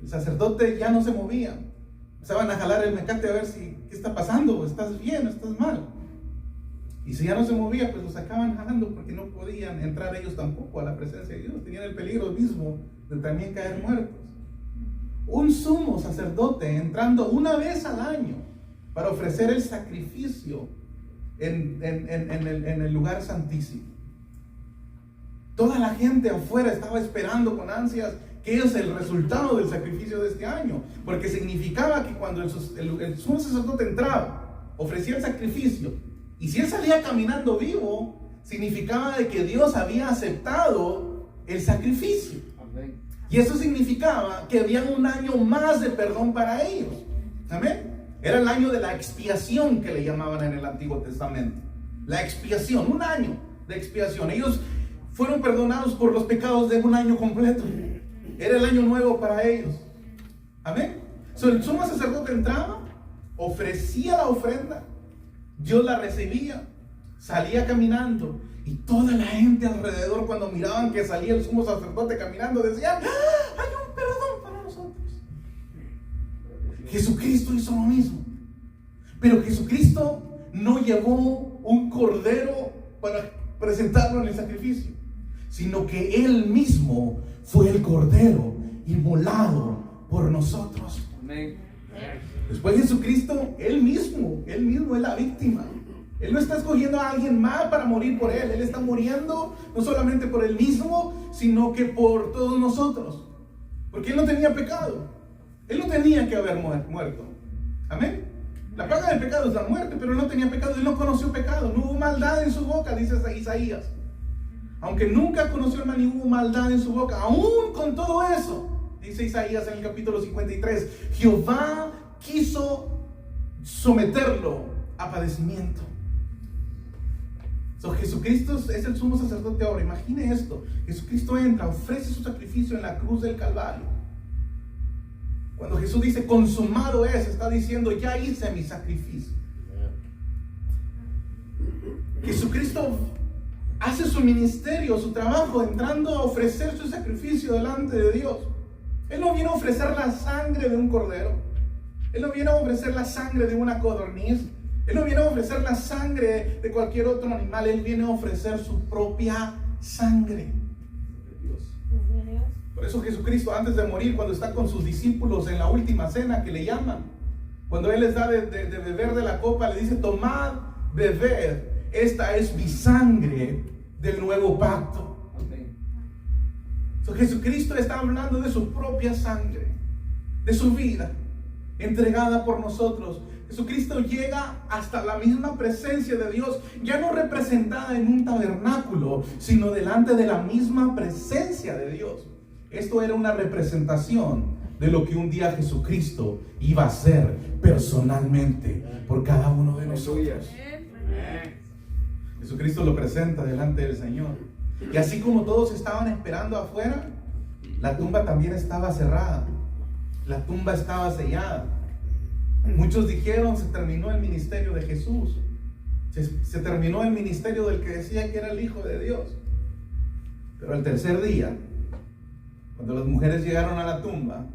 el sacerdote ya no se movía, empezaban a jalar el mecate a ver qué está pasando, estás bien, estás mal. Y si ya no se movía, pues lo sacaban jalando porque no podían entrar ellos tampoco a la presencia de Dios. Tenían el peligro mismo de también caer muertos. Un sumo sacerdote entrando una vez al año para ofrecer el sacrificio en el lugar santísimo. Toda la gente afuera estaba esperando con ansias qué es el resultado del sacrificio de este año, porque significaba que cuando el sumo sacerdote entraba, ofrecía el sacrificio, y si él salía caminando vivo, significaba de que Dios había aceptado el sacrificio. Amén. Y eso significaba que había un año más de perdón para ellos. Amén. Era el año de la expiación que le llamaban en el Antiguo Testamento. La expiación, un año de expiación. Ellos fueron perdonados por los pecados de un año completo. Era el año nuevo para ellos. Amén. El sumo sacerdote entraba, ofrecía la ofrenda, Dios la recibía, salía caminando, y toda la gente alrededor, cuando miraban que salía el sumo sacerdote caminando, decían: ¡Ah, hay un perdón para nosotros! Jesucristo hizo lo mismo. Pero Jesucristo no llevó un cordero para presentarlo en el sacrificio, sino que Él mismo fue el cordero inmolado por nosotros. Amén. Después Jesucristo, Él mismo es la víctima. Él no está escogiendo a alguien más para morir por Él. Él está muriendo no solamente por Él mismo, sino que por todos nosotros. Porque Él no tenía pecado. Él no tenía que haber muerto. Amén. La paga del pecado es la muerte, pero Él no tenía pecado. Él no conoció pecado. No hubo maldad en su boca, dice Isaías. Aunque nunca conoció el mal, ni hubo maldad en su boca. Aún con todo eso, dice Isaías en el capítulo 53, Jehová quiso someterlo a padecimiento. Jesucristo es el sumo sacerdote ahora. Imagine esto: Jesucristo entra, ofrece su sacrificio en la cruz del Calvario. Cuando Jesús dice consumado es, está diciendo ya hice mi sacrificio. Jesucristo hace su ministerio, su trabajo, entrando a ofrecer su sacrificio delante de Dios. Él no viene a ofrecer la sangre de un cordero. Él no viene a ofrecer la sangre de una codorniz. Él no viene a ofrecer la sangre de cualquier otro animal. Él viene a ofrecer su propia sangre. Por eso Jesucristo, antes de morir, cuando está con sus discípulos en la última cena que le llaman, cuando Él les da de beber de la copa, le dice: tomad, bebed, esta es mi sangre del nuevo pacto. Jesucristo está hablando de su propia sangre, de su vida entregada por nosotros. Jesucristo llega hasta la misma presencia de Dios, ya no representada en un tabernáculo, sino delante de la misma presencia de Dios. Esto era una representación de lo que un día Jesucristo iba a hacer personalmente por cada uno de nosotros. Jesucristo lo presenta delante del Señor. Y así como todos estaban esperando afuera, la tumba también estaba cerrada. La tumba estaba sellada. Muchos dijeron: se terminó el ministerio de Jesús. Se terminó el ministerio del que decía que era el Hijo de Dios. Pero al tercer día, cuando las mujeres llegaron a la tumba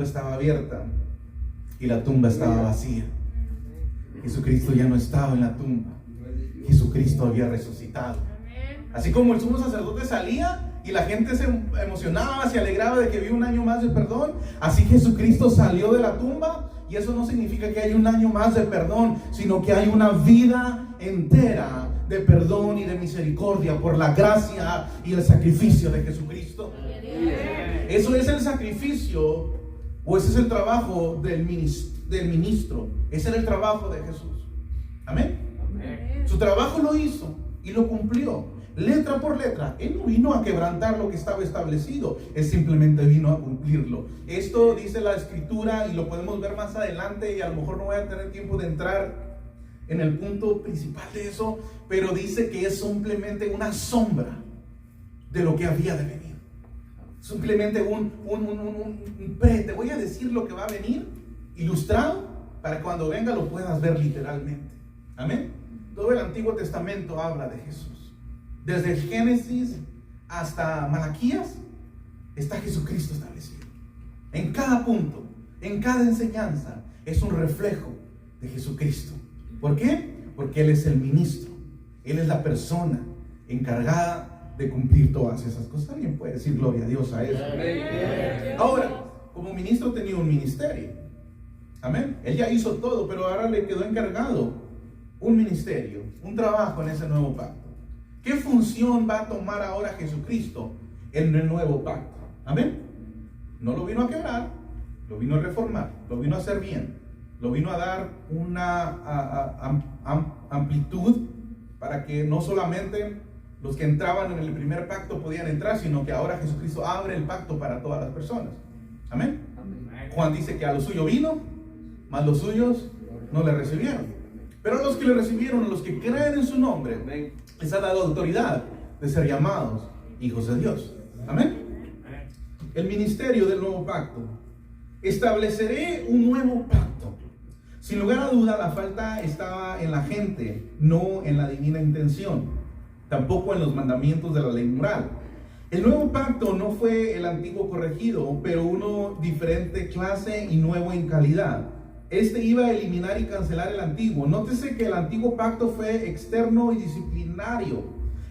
estaba abierta y la tumba estaba vacía. Jesucristo ya no estaba en la tumba. Jesucristo había resucitado. Así como el sumo sacerdote salía y la gente se emocionaba, se alegraba de que había un año más de perdón, así Jesucristo salió de la tumba. Y eso no significa que hay un año más de perdón, sino que hay una vida entera de perdón y de misericordia por la gracia y el sacrificio de Jesucristo. Eso es el sacrificio, o ese es el trabajo del ministro. Ese era el trabajo de Jesús. Amén. Su trabajo lo hizo y lo cumplió. letra por letra. Él no vino a quebrantar lo que estaba establecido, Él simplemente vino a cumplirlo. Esto dice la Escritura y lo podemos ver más adelante, y a lo mejor no voy a tener tiempo de entrar en el punto principal de eso, pero dice que es simplemente una sombra de lo que había de venir. Simplemente un te voy a decir lo que va a venir ilustrado para que cuando venga lo puedas ver literalmente. Amén. Todo el Antiguo Testamento habla de Jesús. Desde el Génesis hasta Malaquías está Jesucristo establecido. En cada punto, en cada enseñanza, es un reflejo de Jesucristo. ¿Por qué? Porque Él es el ministro. Él es la persona encargada de cumplir todas esas cosas. Alguien puede decir gloria a Dios a eso. Ahora, como ministro tenía un ministerio. Amén. Él ya hizo todo, pero ahora le quedó encargado un ministerio, un trabajo en ese nuevo pacto. ¿Qué función va a tomar ahora Jesucristo en el nuevo pacto? Amén. No lo vino a quebrar, lo vino a reformar, lo vino a hacer bien, lo vino a dar una amplitud para que no solamente los que entraban en el primer pacto podían entrar, sino que ahora Jesucristo abre el pacto para todas las personas. Amén. Juan dice que a los suyos vino, mas los suyos no le recibieron. Pero a los que le recibieron, a los que creen en su nombre, les ha dado autoridad de ser llamados hijos de Dios. Amén. El ministerio del nuevo pacto. Estableceré un nuevo pacto. Sin lugar a duda, la falta estaba en la gente, no en la divina intención, tampoco en los mandamientos de la ley moral. El nuevo pacto no fue el antiguo corregido, pero uno diferente clase y nuevo en calidad. Este iba a eliminar y cancelar el antiguo. Nótese que el antiguo pacto fue externo y disciplinario.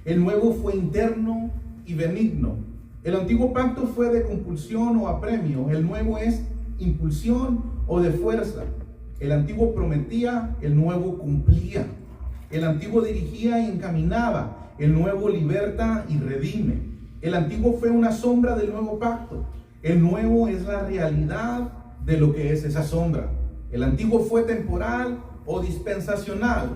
El nuevo fue interno y benigno. El antiguo pacto fue de compulsión o apremio. El nuevo es impulsión o de fuerza. El antiguo prometía, el nuevo cumplía. El antiguo dirigía y encaminaba. El nuevo liberta y redime. El antiguo fue una sombra del nuevo pacto. El nuevo es la realidad de lo que es esa sombra. El antiguo fue temporal o dispensacional.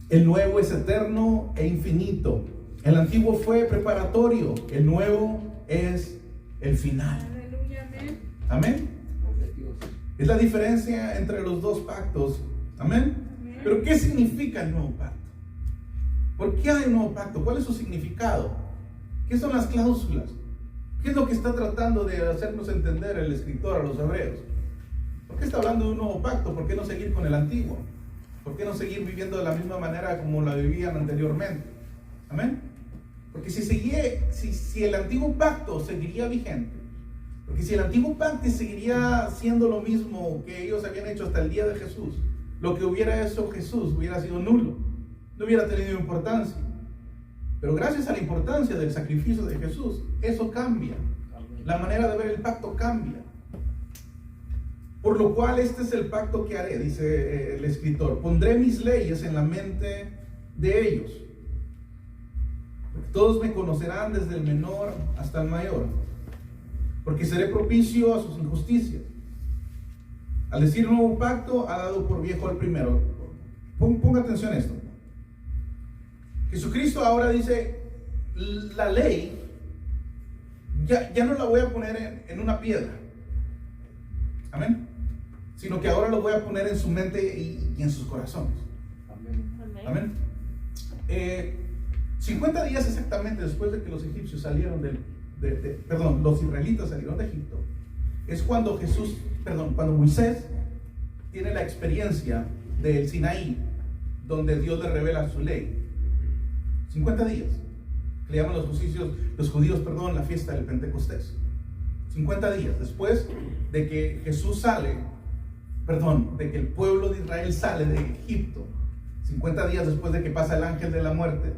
El nuevo es eterno e infinito. El antiguo fue preparatorio. El nuevo es el final. Amén. Es la diferencia entre los dos pactos. Amén. Pero ¿qué significa el nuevo pacto? ¿Por qué hay un nuevo pacto? ¿Cuál es su significado? ¿Qué son las cláusulas? ¿Qué es lo que está tratando de hacernos entender el escritor a los hebreos? ¿Por qué está hablando de un nuevo pacto? ¿Por qué no seguir con el antiguo? ¿Por qué no seguir viviendo de la misma manera como la vivían anteriormente? Amén. Porque si el antiguo pacto seguiría vigente, porque si el antiguo pacto seguiría siendo lo mismo que ellos habían hecho hasta el día de Jesús, lo que hubiera hecho Jesús hubiera sido nulo, no hubiera tenido importancia. Pero gracias a la importancia del sacrificio de Jesús, eso cambia. La manera de ver el pacto cambia. Por lo cual este es el pacto que haré, dice el escritor. Pondré mis leyes en la mente de ellos. Porque todos me conocerán desde el menor hasta el mayor. Porque seré propicio a sus injusticias. Al decir nuevo pacto, ha dado por viejo al primero. Ponga atención a esto. Jesucristo ahora dice, la ley ya no la voy a poner en una piedra. Amén. Sino que ahora lo voy a poner en su mente y en sus corazones. Amén. 50 días exactamente después de que los egipcios salieron los israelitas salieron de Egipto, es cuando cuando Moisés tiene la experiencia del Sinaí, donde Dios le revela su ley. 50 días, que le llaman los judíos, la fiesta del Pentecostés. 50 días después de que Jesús de que el pueblo de Israel sale de Egipto, 50 días después de que pasa el ángel de la muerte,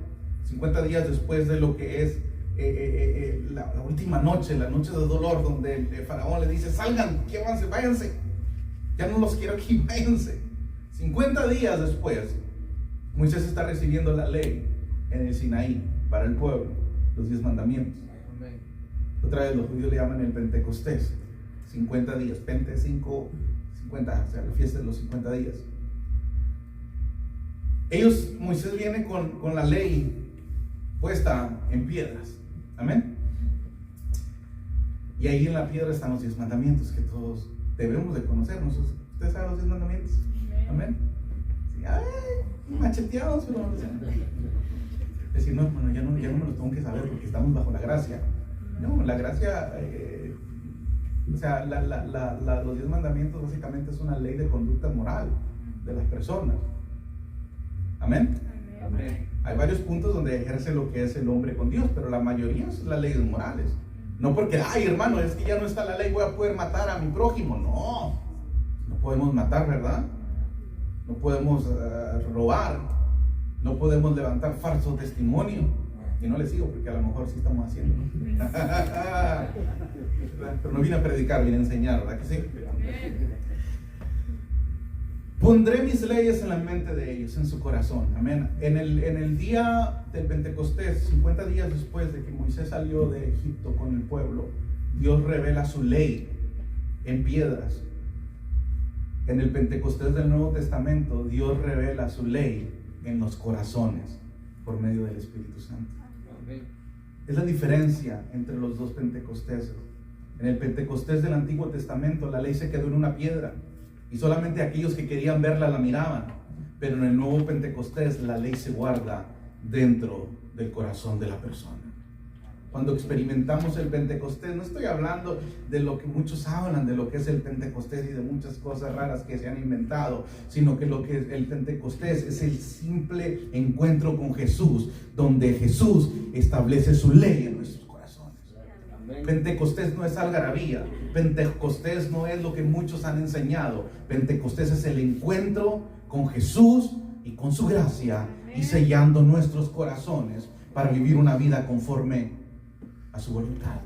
50 días después de lo que es la última noche, la noche de dolor, donde el faraón le dice, salgan, váyanse, ya no los quiero aquí, váyanse. 50 días después, Moisés está recibiendo la ley en el Sinaí para el pueblo, los 10 mandamientos. Otra vez los judíos le llaman el Pentecostés, 50 días, 50, o sea, la fiesta de los 50 días. Moisés viene con la ley puesta en piedras. Amén. Y ahí en la piedra están los 10 mandamientos que todos debemos de conocer. ¿Ustedes saben los 10 mandamientos? Amén. Sí, macheteados, pero no sé. Decir, no, bueno, ya no me los tengo que saber porque estamos bajo la gracia. No, la gracia, o sea, los 10 mandamientos básicamente es una ley de conducta moral de las personas. Amén. Amén. Hay varios puntos donde ejerce lo que es el hombre con Dios, pero la mayoría es las leyes morales. No porque, ay hermano, es que ya no está la ley, voy a poder matar a mi prójimo. No podemos matar, ¿verdad? No podemos robar, no podemos levantar falso testimonio. Y no les sigo porque a lo mejor sí estamos haciendo. Pero no vine a predicar, vine a enseñar, ¿verdad que sí? Pondré mis leyes en la mente de ellos, en su corazón. Amén. En el día del Pentecostés, 50 días después de que Moisés salió de Egipto con el pueblo, Dios revela su ley en piedras. En el Pentecostés del Nuevo Testamento, Dios revela su ley en los corazones por medio del Espíritu Santo. Es la diferencia entre los dos Pentecosteses. En el Pentecostés del Antiguo Testamento, la ley se quedó en una piedra y solamente aquellos que querían verla la miraban. Pero en el Nuevo Pentecostés, la ley se guarda dentro del corazón de la persona. Cuando experimentamos el Pentecostés, no estoy hablando de lo que muchos hablan, de lo que es el Pentecostés y de muchas cosas raras que se han inventado, sino que lo que es el Pentecostés es el simple encuentro con Jesús, donde Jesús establece su ley en nuestros corazones. Pentecostés no es algarabía, Pentecostés no es lo que muchos han enseñado. Pentecostés es el encuentro con Jesús y con su gracia y sellando nuestros corazones para vivir una vida conforme a su voluntad.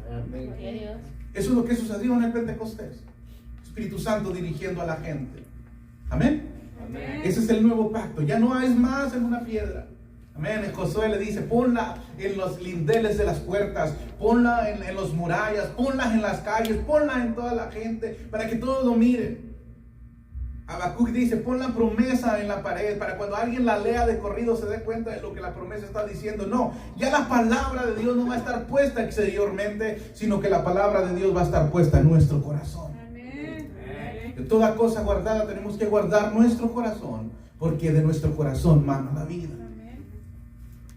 Eso es lo que sucedió en el Pentecostés. Espíritu Santo dirigiendo a la gente. Amén. Amén. Ese es el nuevo pacto. Ya no es más en una piedra. Amén. Josué le dice, ponla en los lindeles de las puertas, ponla en las murallas, ponla en las calles, ponla en toda la gente, para que todos lo miren. Habacuc dice, pon la promesa en la pared, para cuando alguien la lea de corrido se dé cuenta de lo que la promesa está diciendo. No, ya la palabra de Dios no va a estar puesta exteriormente, sino que la palabra de Dios va a estar puesta en nuestro corazón. Amén. De toda cosa guardada tenemos que guardar nuestro corazón, porque de nuestro corazón mana la vida.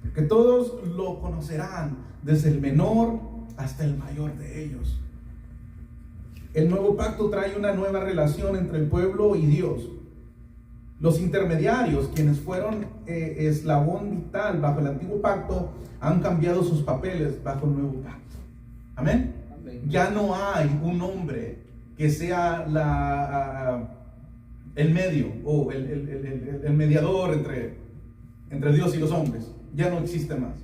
Porque todos lo conocerán, desde el menor hasta el mayor de ellos. El nuevo pacto trae una nueva relación entre el pueblo y Dios. Los intermediarios, quienes fueron eslabón vital bajo el antiguo pacto, han cambiado sus papeles bajo el nuevo pacto. Amén. Amén. Ya no hay un hombre que sea el medio o el mediador entre Dios y los hombres. Ya no existe más.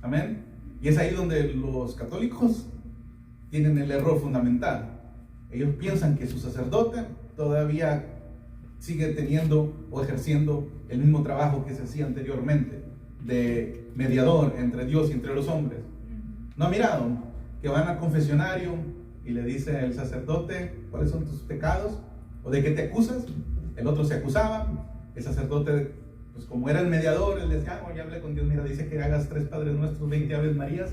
Amén. Y es ahí donde los católicos tienen el error fundamental. Ellos piensan que su sacerdote todavía sigue teniendo o ejerciendo el mismo trabajo que se hacía anteriormente, de mediador entre Dios y entre los hombres. ¿No ha mirado que van al confesionario y le dice el sacerdote cuáles son tus pecados o de qué te acusas? El otro se acusaba, el sacerdote, pues como era el mediador, él decía, ya hablé con Dios, mira, dice que hagas 3 Padres Nuestros, 20 Aves Marías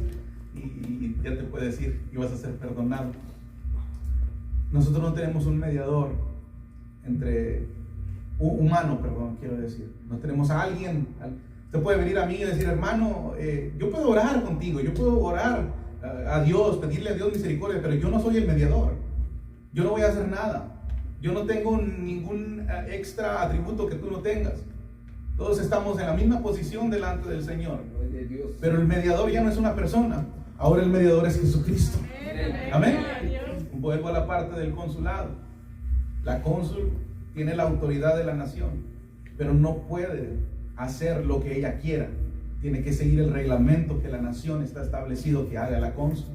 y ya te puede decir y vas a ser perdonado. Nosotros no tenemos un mediador humano, quiero decir. No tenemos a alguien. Usted puede venir a mí y decir, hermano, yo puedo orar contigo, yo puedo orar a Dios, pedirle a Dios misericordia, pero yo no soy el mediador. Yo no voy a hacer nada. Yo no tengo ningún extra atributo que tú no tengas. Todos estamos en la misma posición delante del Señor. Pero el mediador ya no es una persona. Ahora el mediador es Jesucristo. Amén. Vuelvo a la parte del consulado. La cónsul tiene la autoridad de la nación, pero no puede hacer lo que ella quiera. Tiene que seguir el reglamento que la nación está establecido que haga la cónsul.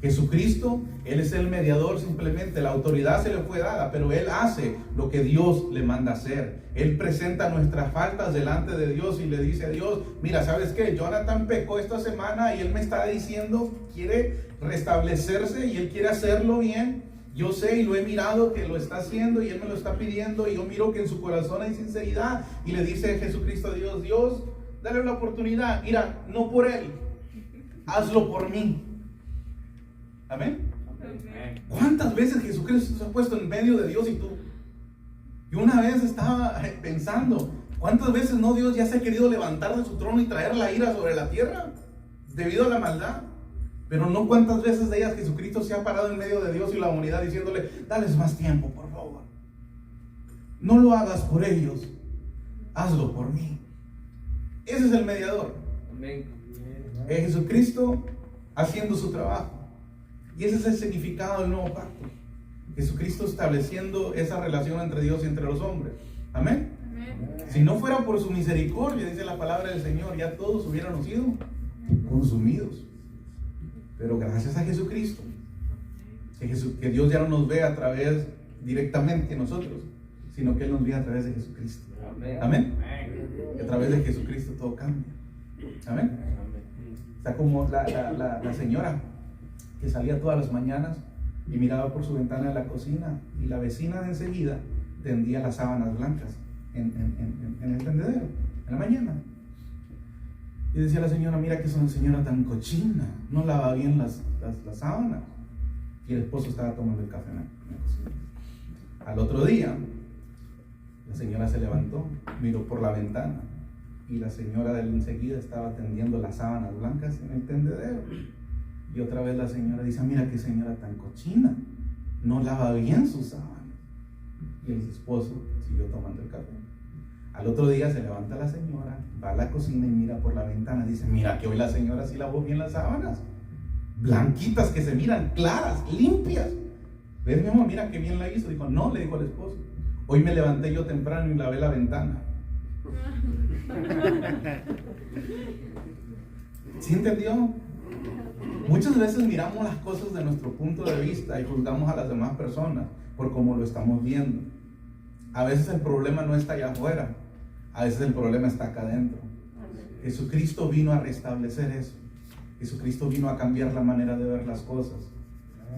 Jesucristo, Él es el mediador simplemente, la autoridad se le fue dada, pero Él hace lo que Dios le manda hacer. Él presenta nuestras faltas delante de Dios y le dice a Dios, mira, ¿sabes qué? Jonathan pecó esta semana y él me está diciendo, quiere restablecerse y él quiere hacerlo bien, Yo sé y lo he mirado que lo está haciendo y Él me lo está pidiendo, y yo miro que en su corazón hay sinceridad, y le dice Jesucristo a Dios: Dios, dale la oportunidad, mira, no por Él, hazlo por mí. Amén. ¿Cuántas veces Jesucristo se ha puesto en medio de Dios y tú? Y una vez estaba pensando, ¿cuántas veces no Dios ya se ha querido levantar de su trono y traer la ira sobre la tierra debido a la maldad? Pero no cuántas veces de ellas Jesucristo se ha parado en medio de Dios y la humanidad diciéndole: dales más tiempo, por favor. No lo hagas por ellos, hazlo por mí. Ese es el mediador. Amén. Es Jesucristo haciendo su trabajo. Y ese es el significado del nuevo pacto. Jesucristo estableciendo esa relación entre Dios y entre los hombres. Amén. Si no fuera por su misericordia, dice la palabra del Señor, ya todos hubiéramos sido consumidos. Pero gracias a Jesucristo, que Dios ya no nos ve a través directamente de nosotros, sino que Él nos ve a través de Jesucristo. Amén. Y a través de Jesucristo todo cambia. Amén. Está como la señora que salía todas las mañanas y miraba por su ventana de la cocina, y la vecina de enseguida tendía las sábanas blancas en el tendedero en la mañana. Y decía la señora: mira que es una señora tan cochina, no lava bien las sábanas. Y el esposo estaba tomando el café en la cocina. Al otro día, la señora se levantó, miró por la ventana, y la señora de enseguida estaba tendiendo las sábanas blancas en el tendedero. Y otra vez la señora dice: mira qué señora tan cochina, no lava bien sus sábanas. Y el esposo siguió tomando el café. Al otro día se levanta la señora, va a la cocina y mira por la ventana. Dice: mira que hoy la señora sí lavó bien las sábanas, blanquitas, que se miran claras, limpias. ¿Ves, mi amor? Mira qué bien la hizo. Dijo: no, le dijo al esposo, hoy me levanté yo temprano y lavé la ventana. ¿Sí entendió? Muchas veces miramos las cosas de nuestro punto de vista y juzgamos a las demás personas por cómo lo estamos viendo. A veces el problema no está allá afuera, a veces el problema está acá adentro. Jesucristo vino a restablecer eso. Jesucristo vino a cambiar la manera de ver las cosas.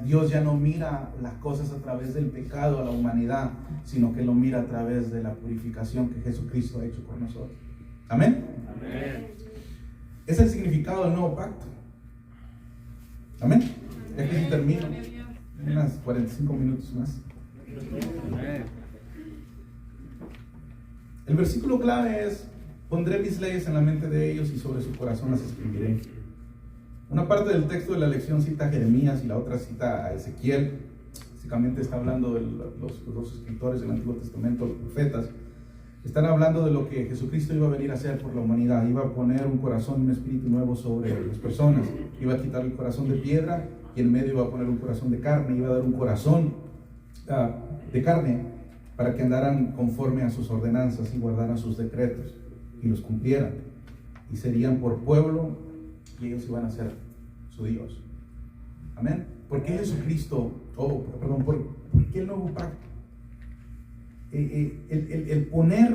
Dios ya no mira las cosas a través del pecado a la humanidad, sino que lo mira a través de la purificación que Jesucristo ha hecho por nosotros. Amén. Amén. Es el significado del nuevo pacto. Amén. Ya que si termino, unas 45 minutos más. El versículo clave es: pondré mis leyes en la mente de ellos y sobre su corazón las escribiré. Una parte del texto de la lección cita a Jeremías y la otra cita a Ezequiel. Básicamente está hablando de los dos escritores del Antiguo Testamento, los profetas. Están hablando de lo que Jesucristo iba a venir a hacer por la humanidad. Iba a poner un corazón y un espíritu nuevo sobre las personas. Iba a quitar el corazón de piedra y en medio iba a poner un corazón de carne. Iba a dar un corazón de carne para que andaran conforme a sus ordenanzas y guardaran sus decretos y los cumplieran. Y serían por pueblo y ellos iban a ser su Dios. Amén. ¿Por qué Jesucristo? ¿Por qué el nuevo pacto? El poner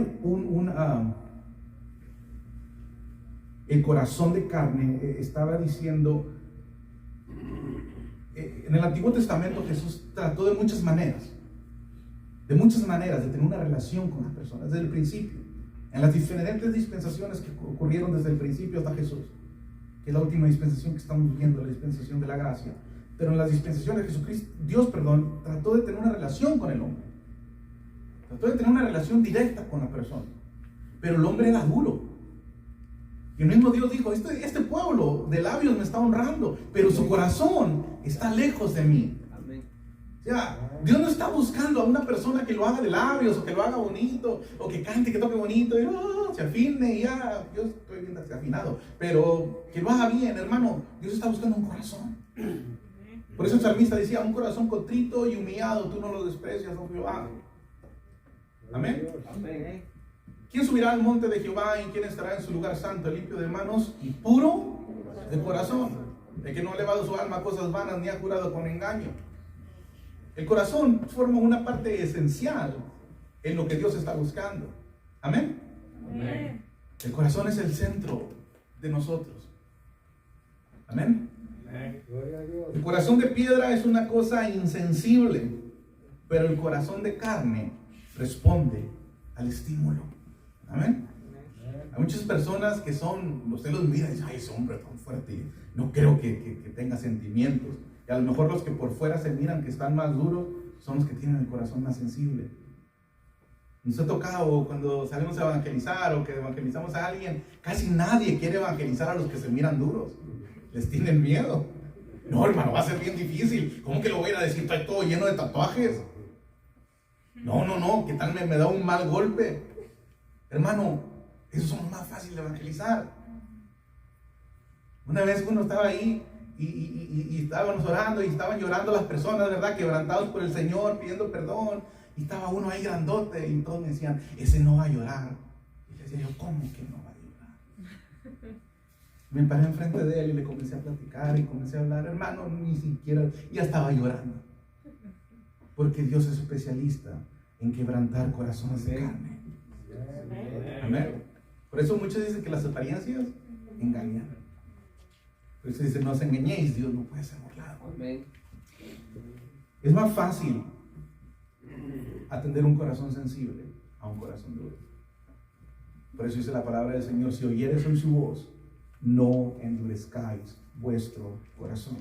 el corazón de carne, estaba diciendo, en el Antiguo Testamento Jesús trató de muchas maneras de tener una relación con las personas desde el principio, en las diferentes dispensaciones que ocurrieron desde el principio hasta Jesús, que es la última dispensación que estamos viendo, la dispensación de la gracia. Pero en las dispensaciones de Jesucristo, Dios trató de tener una relación con el hombre. Trató de tener una relación directa con la persona. Pero el hombre era duro. Y el mismo Dios dijo: este pueblo de labios me está honrando, pero su corazón está lejos de mí. Amén. O sea, Dios no está buscando a una persona que lo haga de labios, o que lo haga bonito, o que cante, que toque bonito, y se afine, y ya, yo estoy bien afinado, pero que lo haga bien, hermano. Dios está buscando un corazón. Por eso el salmista decía: un corazón contrito y humillado, tú no lo desprecias, oh Jehová. Amén. Amén. ¿Quién subirá al monte de Jehová y quién estará en su lugar santo, limpio de manos y puro de corazón? El que no ha elevado su alma a cosas vanas ni ha jurado con engaño. El corazón forma una parte esencial en lo que Dios está buscando. Amén. Amén. El corazón es el centro de nosotros. Amén. El corazón de piedra es una cosa insensible, pero el corazón de carne responde al estímulo. Amén. Hay muchas personas que usted los mira y dice, ay, ese hombre tan fuerte, no creo que tenga sentimientos. Y a lo mejor los que por fuera se miran que están más duros son los que tienen el corazón más sensible. Nos ha tocado cuando salimos a evangelizar o que evangelizamos a alguien, casi nadie quiere evangelizar a los que se miran duros. Les tienen miedo. No, hermano, va a ser bien difícil. ¿Cómo que lo voy a ir a decir? Está todo lleno de tatuajes. No, ¿qué tal me da un mal golpe? Hermano, esos son los más fáciles de evangelizar. Una vez uno estaba ahí y estábamos orando y estaban llorando las personas, ¿verdad? Quebrantados por el Señor, pidiendo perdón. Y estaba uno ahí grandote y todos me decían, ese no va a llorar. Y le decía yo, ¿cómo que no va a llorar? Me paré enfrente de él y le comencé a platicar y comencé a hablar. Hermano, ni siquiera, ya estaba llorando. Porque Dios es especialista en quebrantar corazones de carne. Amén. Por eso muchos dicen que las apariencias engañan. Por eso dicen, no os engañéis, Dios no puede ser burlado. Es más fácil atender un corazón sensible a un corazón duro. Por eso dice la palabra del Señor, si oyeres hoy su voz, no endurezcáis vuestro corazón.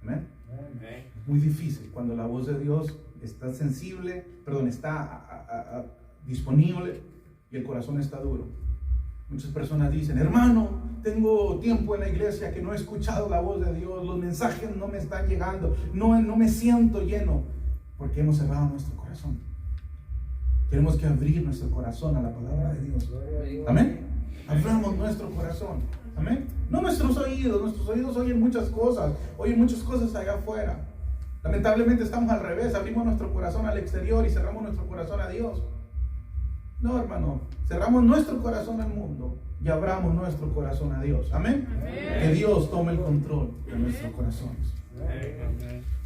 Amén. Es muy difícil cuando la voz de Dios está está disponible y el corazón está duro. Muchas personas dicen, hermano, tengo tiempo en la iglesia que no he escuchado la voz de Dios, los mensajes no me están llegando, no me siento lleno, porque hemos cerrado nuestro corazón. Tenemos que abrir nuestro corazón a la palabra de Dios. Amén. Abramos nuestro corazón. Amén. No nuestros oídos oyen muchas cosas allá afuera. Lamentablemente estamos al revés, abrimos nuestro corazón al exterior y cerramos nuestro corazón a Dios. No, hermano, cerramos nuestro corazón al mundo y abramos nuestro corazón a Dios. Amén. Que Dios tome el control de nuestros corazones.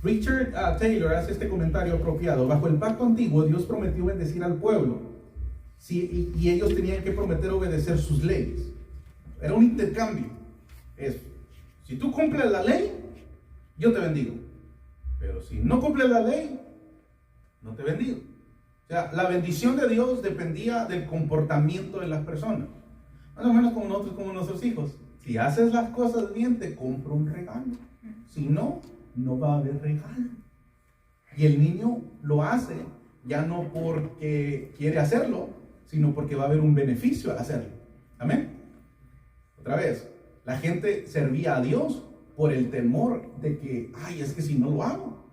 Richard Taylor hace este comentario apropiado. Bajo el pacto antiguo, Dios prometió bendecir al pueblo. Sí, y ellos tenían que prometer obedecer sus leyes. Era un intercambio. Si tú cumples la ley, yo te bendigo. Pero si no cumples la ley, no te bendigo. O sea, la bendición de Dios dependía del comportamiento de las personas. Más o menos como nosotros, como nuestros hijos. Si haces las cosas bien, te compro un regalo. Si no, no va a haber regalo. Y el niño lo hace ya no porque quiere hacerlo, sino porque va a haber un beneficio al hacerlo. Amén. Otra vez, la gente servía a Dios por el temor de que, es que si no lo hago,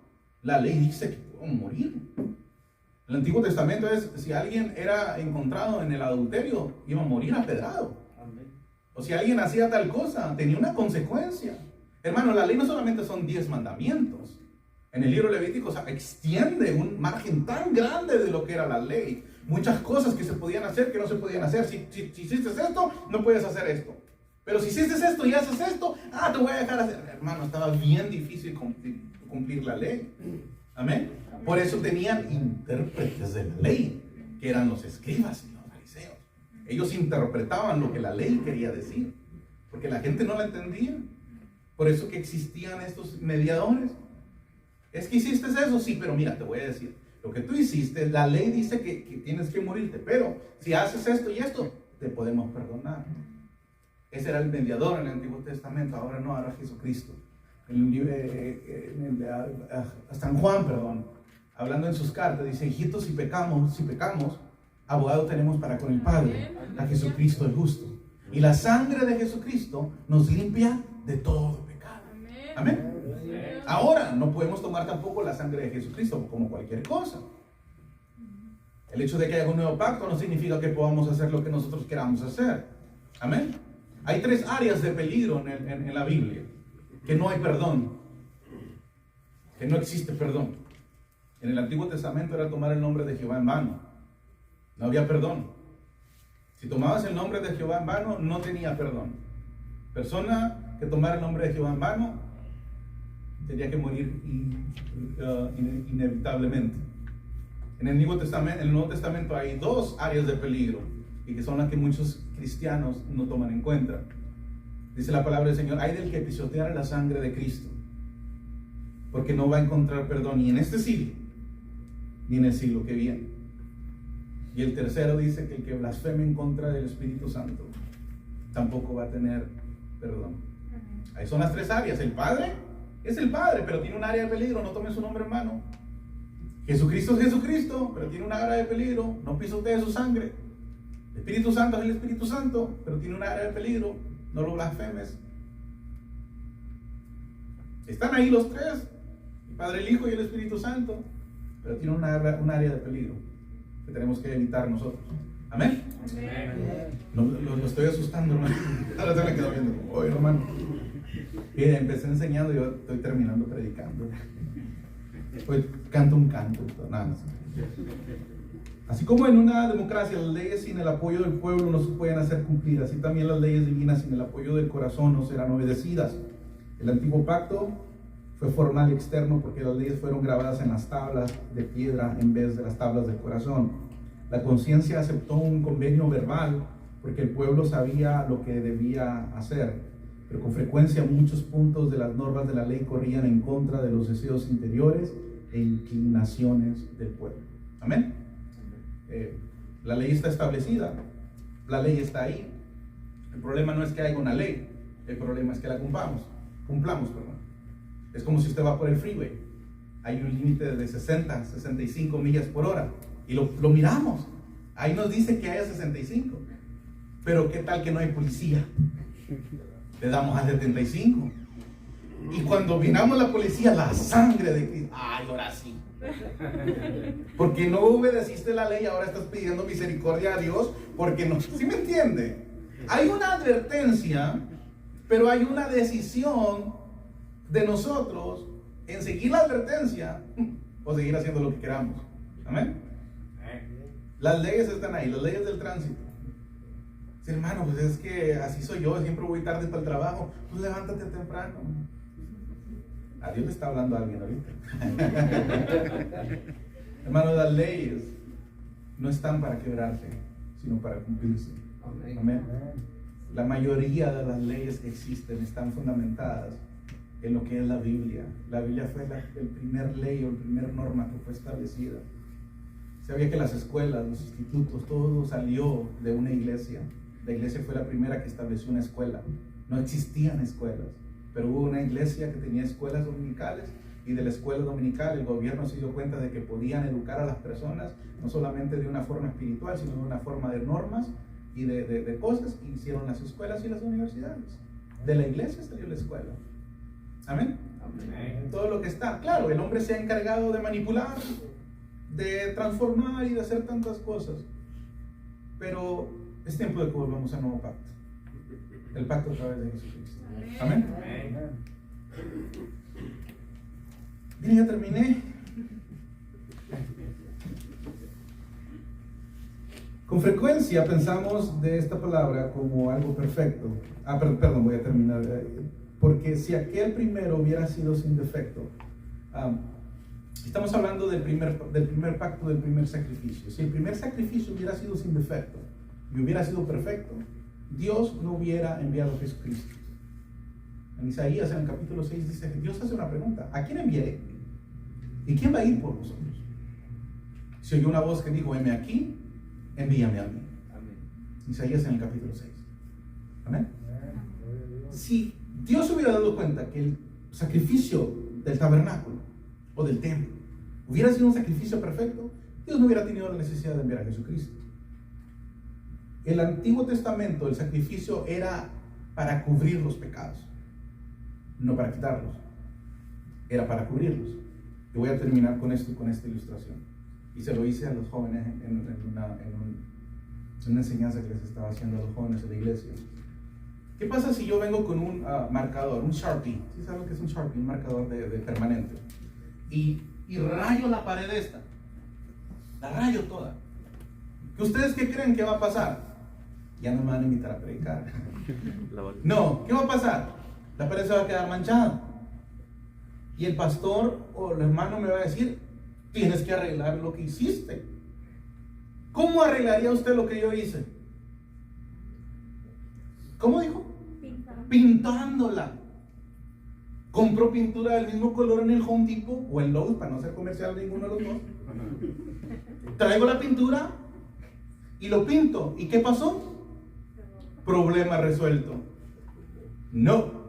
la ley dice que puedo morir. El Antiguo Testamento es, si alguien era encontrado en el adulterio, iba a morir apedrado. O si alguien hacía tal cosa, tenía una consecuencia. Hermano, la ley no solamente son 10 mandamientos. En el libro Levítico extiende un margen tan grande de lo que era la ley. Muchas cosas que se podían hacer, que no se podían hacer. Si hiciste esto, no puedes hacer esto. Pero si hiciste esto y haces esto, te voy a dejar hacer. Hermano, estaba bien difícil cumplir la ley. Amén. Por eso tenían intérpretes de la ley, que eran los escribas y los fariseos. Ellos interpretaban lo que la ley quería decir, porque la gente no la entendía. Por eso que existían estos mediadores. Es que hiciste eso, sí, pero mira, te voy a decir, lo que tú hiciste, la ley dice que tienes que morirte, pero si haces esto y esto, te podemos perdonar. Ese era el mediador en el Antiguo Testamento, ahora no, ahora Jesucristo. San Juan, hablando en sus cartas, dice, hijitos, si pecamos, abogado tenemos para con el Padre, a Jesucristo el justo. Y la sangre de Jesucristo nos limpia de todo pecado. Amén. Ahora no podemos tomar tampoco la sangre de Jesucristo como cualquier cosa. El hecho de que haya un nuevo pacto no significa que podamos hacer lo que nosotros queramos hacer. Amén. Hay 3 áreas de peligro en la Biblia. Que no hay perdón. Que no existe perdón. En el Antiguo Testamento era tomar el nombre de Jehová en vano. No había perdón. Si tomabas el nombre de Jehová en vano, no tenía perdón. Persona que tomara el nombre de Jehová en vano tenía que morir inevitablemente. En el Nuevo Testamento hay 2 áreas de peligro y que son las que muchos cristianos no toman en cuenta. Dice la palabra del Señor: ay del que pisoteara la sangre de Cristo, porque no va a encontrar perdón ni en este siglo, ni en el siglo que viene. Y el tercero dice que el que blasfeme en contra del Espíritu Santo tampoco va a tener perdón. Ahí son las tres áreas. El Padre es el Padre, pero tiene un área de peligro, no tome su nombre en vano. Jesucristo es Jesucristo, pero tiene un área de peligro, no pisotee su sangre. El Espíritu Santo es el Espíritu Santo, pero tiene un área de peligro, no lo blasfemes. Están ahí los tres, el Padre, el Hijo y el Espíritu Santo, pero tiene un área de peligro que tenemos que evitar nosotros. Amén. No, lo estoy asustando, hermano. Ahora se me quedó viendo como, oye, hermano. Y empecé enseñando y yo estoy terminando predicando. Pues canto un canto, nada más. Así como en una democracia las leyes sin el apoyo del pueblo no se pueden hacer cumplir, así también las leyes divinas sin el apoyo del corazón no serán obedecidas. El antiguo pacto fue formal y externo porque las leyes fueron grabadas en las tablas de piedra en vez de las tablas del corazón. La conciencia aceptó un convenio verbal porque el pueblo sabía lo que debía hacer, pero con frecuencia muchos puntos de las normas de la ley corrían en contra de los deseos interiores e inclinaciones del pueblo. Amén. La ley está establecida, la ley está ahí. El problema no es que haya una ley, el problema es que la cumplamos. Es como si usted va por el freeway, hay un límite de 60, 65 millas por hora y lo miramos, ahí nos dice que haya 65, pero ¿qué tal que no hay policía? Le damos a 75 y cuando miramos la policía, la sangre de Cristo, ay, ahora sí, porque no obedeciste la ley, ahora estás pidiendo misericordia a Dios porque no, ¿sí me entiende? Hay una advertencia, pero hay una decisión de nosotros en seguir la advertencia o seguir haciendo lo que queramos. Amén. Las leyes están ahí, las leyes del tránsito. Sí, hermano, pues es que así soy yo, siempre voy tarde para el trabajo. Pues levántate temprano. A Dios le está hablando a alguien ahorita. Hermano, las leyes no están para quebrarse, sino para cumplirse. Amén. La mayoría de las leyes que existen están fundamentadas en lo que es la Biblia. La Biblia fue el primer ley o el primer norma que fue establecida. Sabía que las escuelas, los institutos, todo salió de una iglesia. La iglesia fue la primera que estableció una escuela. No existían escuelas, pero hubo una iglesia que tenía escuelas dominicales, y de la escuela dominical el gobierno se dio cuenta de que podían educar a las personas no solamente de una forma espiritual, sino de una forma de normas y de cosas, y hicieron las escuelas y las universidades. De la iglesia salió la escuela. Amén. Amén. Todo lo que está, claro, el hombre se ha encargado de manipular, de transformar y de hacer tantas cosas, pero es tiempo de que volvamos al nuevo pacto, el pacto a través de Jesucristo. Amén. Amén. Bien, ya terminé. Con frecuencia pensamos de esta palabra como algo perfecto. Perdón, voy a terminar. Porque si aquel primero hubiera sido sin defecto, estamos hablando del primer pacto, del primer sacrificio. Si el primer sacrificio hubiera sido sin defecto y hubiera sido perfecto, Dios no hubiera enviado a Jesucristo. En Isaías, en el capítulo 6, dice, Dios hace una pregunta: ¿a quién enviaré? ¿Y quién va a ir por nosotros? Se oyó una voz que dijo: heme aquí, envíame a mí. Amén. Isaías en el capítulo 6. Amén. Si Dios se hubiera dado cuenta que el sacrificio del tabernáculo o del templo hubiera sido un sacrificio perfecto, Dios no hubiera tenido la necesidad de enviar a Jesucristo. El Antiguo Testamento, el sacrificio era para cubrir los pecados, no para quitarlos, era para cubrirlos. Yo voy a terminar con esto, con esta ilustración, y se lo hice a los jóvenes en una enseñanza que les estaba haciendo a los jóvenes de la iglesia. ¿Qué pasa si yo vengo con un marcador, un Sharpie? ¿Sí saben qué es un Sharpie? Un marcador de permanente. Y rayo la pared esta. La rayo toda. ¿Ustedes qué creen que va a pasar? Ya no me van a invitar a predicar. No, ¿qué va a pasar? La pared se va a quedar manchada. Y el pastor o el hermano me va a decir: tienes que arreglar lo que hiciste. ¿Cómo arreglaría usted lo que yo hice? ¿Cómo dijo? pintándola. Compró pintura del mismo color en el Home Depot o en Lowe's, para no ser comercial de ninguno de los dos. Traigo la pintura y lo pinto. ¿Y qué pasó? Problema resuelto. No.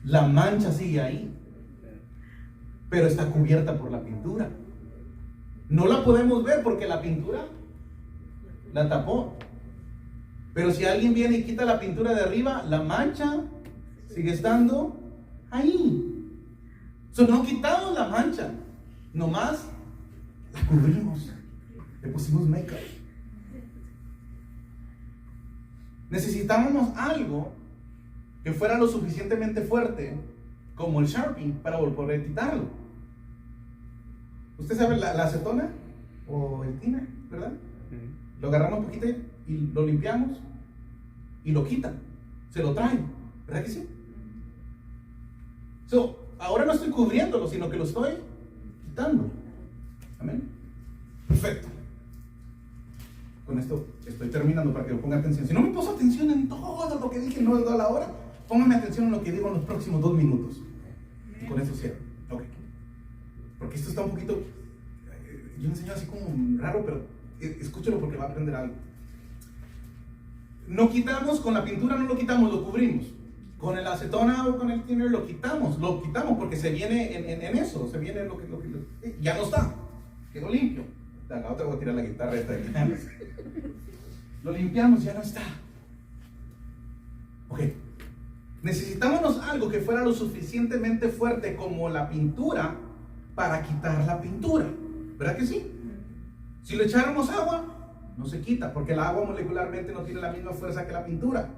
La mancha sigue ahí, pero está cubierta por la pintura. No la podemos ver porque la pintura la tapó. Pero si alguien viene y quita la pintura de arriba, la mancha sigue estando ahí. No quitamos la mancha, nomás la cubrimos, le pusimos make-up. Necesitábamos algo que fuera lo suficientemente fuerte como el Sharpie para poder quitarlo. ¿Usted sabe la acetona o el thinner, verdad? Lo agarramos un poquito y lo limpiamos y lo quitan, se lo traen, ¿verdad que sí? Ahora no estoy cubriéndolo, sino que lo estoy quitando. Amén. Perfecto. Con esto estoy terminando para que lo ponga atención. Si no me puso atención en todo lo que dije, no a la hora, póngame atención en lo que digo en los próximos 2 minutos. Y con eso cierro. Ok. Porque esto está un poquito, yo enseño así como raro, pero escúchelo porque va a aprender algo. No quitamos, con la pintura no lo quitamos, lo cubrimos. Con el acetona o con el thinner lo quitamos porque se viene en eso, se viene lo que ya no está, quedó limpio. La otra voy a tirar la guitarra esta de acá. Lo limpiamos, ya no está. Ok. Necesitábamos algo que fuera lo suficientemente fuerte como la pintura para quitar la pintura. ¿Verdad que sí? Si le echáramos agua, no se quita, porque el agua molecularmente no tiene la misma fuerza que la pintura.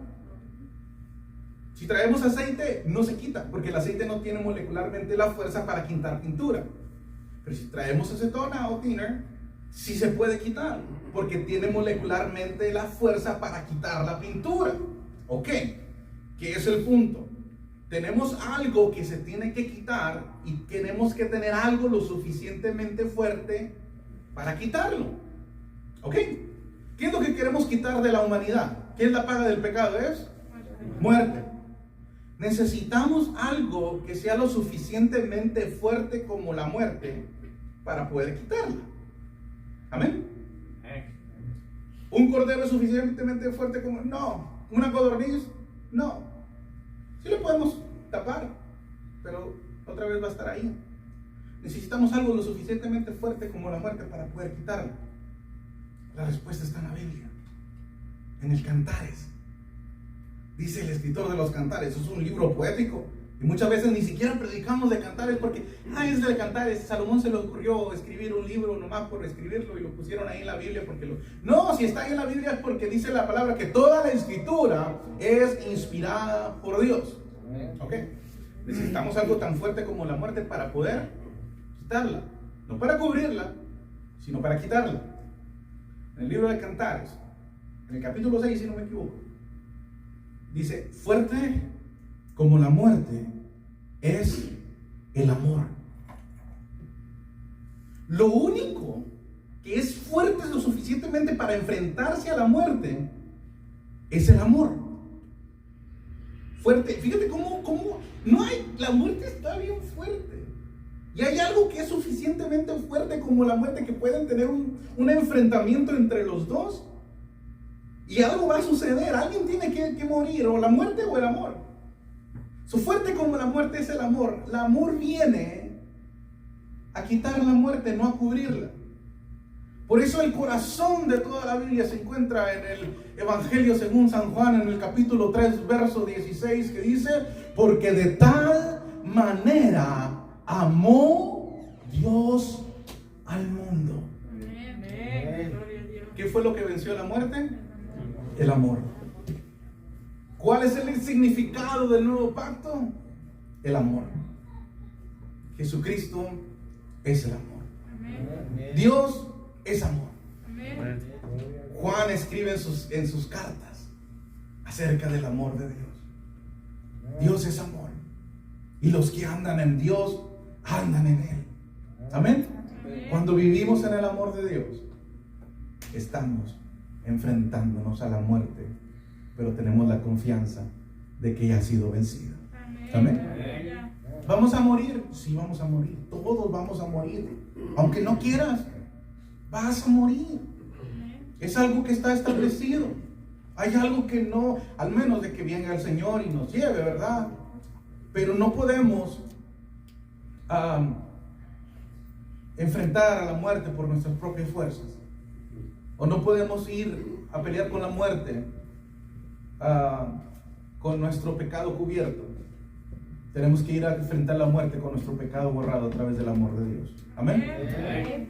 Si traemos aceite, no se quita, porque el aceite no tiene molecularmente la fuerza para quitar pintura. Pero si traemos acetona o thinner, sí se puede quitar, porque tiene molecularmente la fuerza para quitar la pintura. Ok, ¿qué es el punto? Tenemos algo que se tiene que quitar y tenemos que tener algo lo suficientemente fuerte para quitarlo. Ok, ¿qué es lo que queremos quitar de la humanidad? ¿Qué es la paga del pecado? Es muerte. Necesitamos algo que sea lo suficientemente fuerte como la muerte para poder quitarla. Amén. ¿Un cordero es suficientemente fuerte como? No. ¿Una codorniz? No. Sí lo podemos tapar, pero otra vez va a estar ahí. Necesitamos algo lo suficientemente fuerte como la muerte para poder quitarla. La respuesta está en la Biblia, en el Cantares. Dice el escritor de los Cantares, es un libro poético. Y muchas veces ni siquiera predicamos de Cantares porque, es de Cantares. Salomón se le ocurrió escribir un libro nomás por escribirlo y lo pusieron ahí en la Biblia porque No, si está ahí en la Biblia es porque dice la palabra que toda la escritura es inspirada por Dios. ¿Ok? Necesitamos algo tan fuerte como la muerte para poder quitarla. No para cubrirla, sino para quitarla. En el libro de Cantares, en el capítulo 6, si no me equivoco, dice, fuerte como la muerte es el amor. Lo único que es fuerte lo suficientemente para enfrentarse a la muerte es el amor. Fuerte, fíjate cómo no hay, la muerte está bien fuerte. Y hay algo que es suficientemente fuerte como la muerte que pueden tener un enfrentamiento entre los dos. Y algo va a suceder, alguien tiene que morir, o la muerte o el amor. Fuerte como la muerte es el amor. El amor viene a quitar la muerte, no a cubrirla. Por eso el corazón de toda la Biblia se encuentra en el Evangelio según San Juan, en el capítulo 3, verso 16, que dice, porque de tal manera amó Dios al mundo. ¿Qué fue lo que venció la muerte? El amor. ¿Cuál es el significado del nuevo pacto? El amor. Jesucristo es el amor. Dios es amor. Juan escribe en sus cartas acerca del amor de Dios. Dios es amor. Y los que andan en Dios, andan en Él. Amén. Cuando vivimos en el amor de Dios, estamos enfrentándonos a la muerte, pero tenemos la confianza de que ya ha sido vencida. Amén. ¿Vamos a morir? Sí, vamos a morir. Todos vamos a morir. Aunque no quieras, vas a morir. Es algo que está establecido. Hay algo que no, al menos de que venga el Señor y nos lleve, ¿verdad? Pero no podemos enfrentar a la muerte por nuestras propias fuerzas. O no podemos ir a pelear con la muerte con nuestro pecado cubierto. Tenemos que ir a enfrentar la muerte con nuestro pecado borrado a través del amor de Dios. Amén.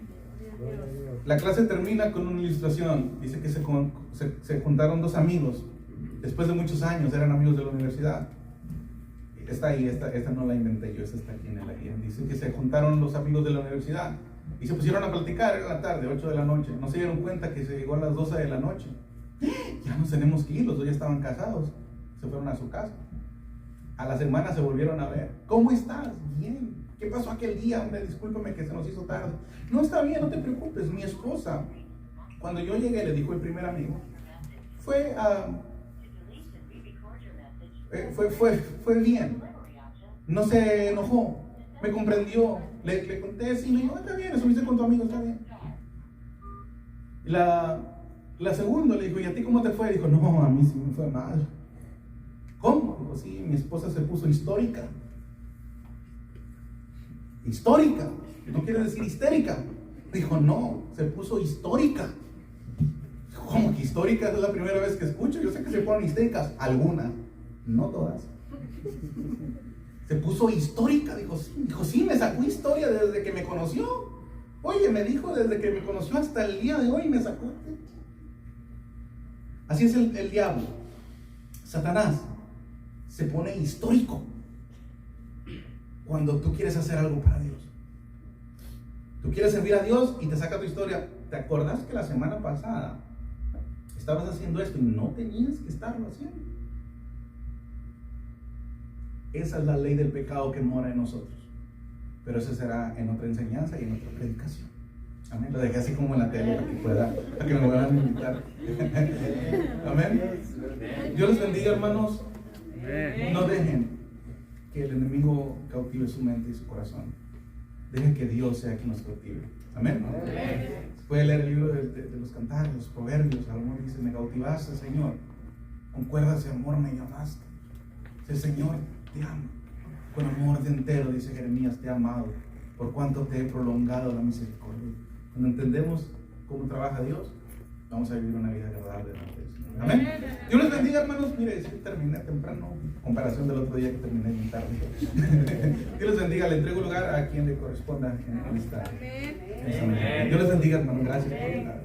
La clase termina con una ilustración. Dice que se juntaron dos amigos. Después de muchos años, eran amigos de la universidad. Está ahí, esta no la inventé yo, esta está aquí en la guía. Dice que se juntaron los amigos de la universidad y se pusieron a platicar. Era la tarde, 8 de la noche. No se dieron cuenta que se llegó a las 12 de la noche. Ya nos tenemos que ir, los dos ya estaban casados. Se fueron a su casa. A la semana se volvieron a ver. ¿Cómo estás? Bien. ¿Qué pasó aquel día? Hombre, discúlpame que se nos hizo tarde. No, está bien, no te preocupes. Mi esposa, cuando yo llegué, le dijo el primer amigo, fue bien. No se enojó. Me comprendió. Le conté, sí, me dijo, está bien, eso lo hice con tu amigo, está bien. La segunda le dijo, ¿y a ti cómo te fue? Dijo, no, a mí sí me fue mal. ¿Cómo? Dijo, sí, mi esposa se puso histórica. Histórica, no quiere decir histérica. Dijo, no, se puso histórica. Dijo, ¿cómo que histórica? Es la primera vez que escucho. Yo sé que se ponen histéricas, algunas, no todas. Se puso histórica. Dijo, sí, me sacó historia desde que me conoció. Oye, me dijo desde que me conoció hasta el día de hoy me sacó. Así es el diablo. Satanás se pone histórico cuando tú quieres hacer algo para Dios. Tú quieres servir a Dios y te saca tu historia. ¿Te acordás que la semana pasada estabas haciendo esto y no tenías que estarlo haciendo? Esa es la ley del pecado que mora en nosotros. Pero eso será en otra enseñanza y en otra predicación. Amén. Lo dejé así como en la tele para que me puedan invitar. Amén. Dios les bendiga, hermanos. No dejen que el enemigo cautive su mente y su corazón. Dejen que Dios sea quien nos cautive. Amén. Puede leer el libro de los cantares, los proverbios. Salomón dice, me cautivaste, Señor. Con cuerdas de amor me llamaste. El Señor te ama. Con amor de entero, dice Jeremías, te he amado. Por cuanto te he prolongado la misericordia. Cuando entendemos cómo trabaja Dios, vamos a vivir una vida agradable delante del Señor. Amén. Dios les bendiga, hermanos. Mire, si terminé temprano, en comparación del otro día que terminé bien tarde. Dios les bendiga. Le entrego lugar a quien le corresponda en esta mañana. Dios les bendiga, hermanos. Gracias por la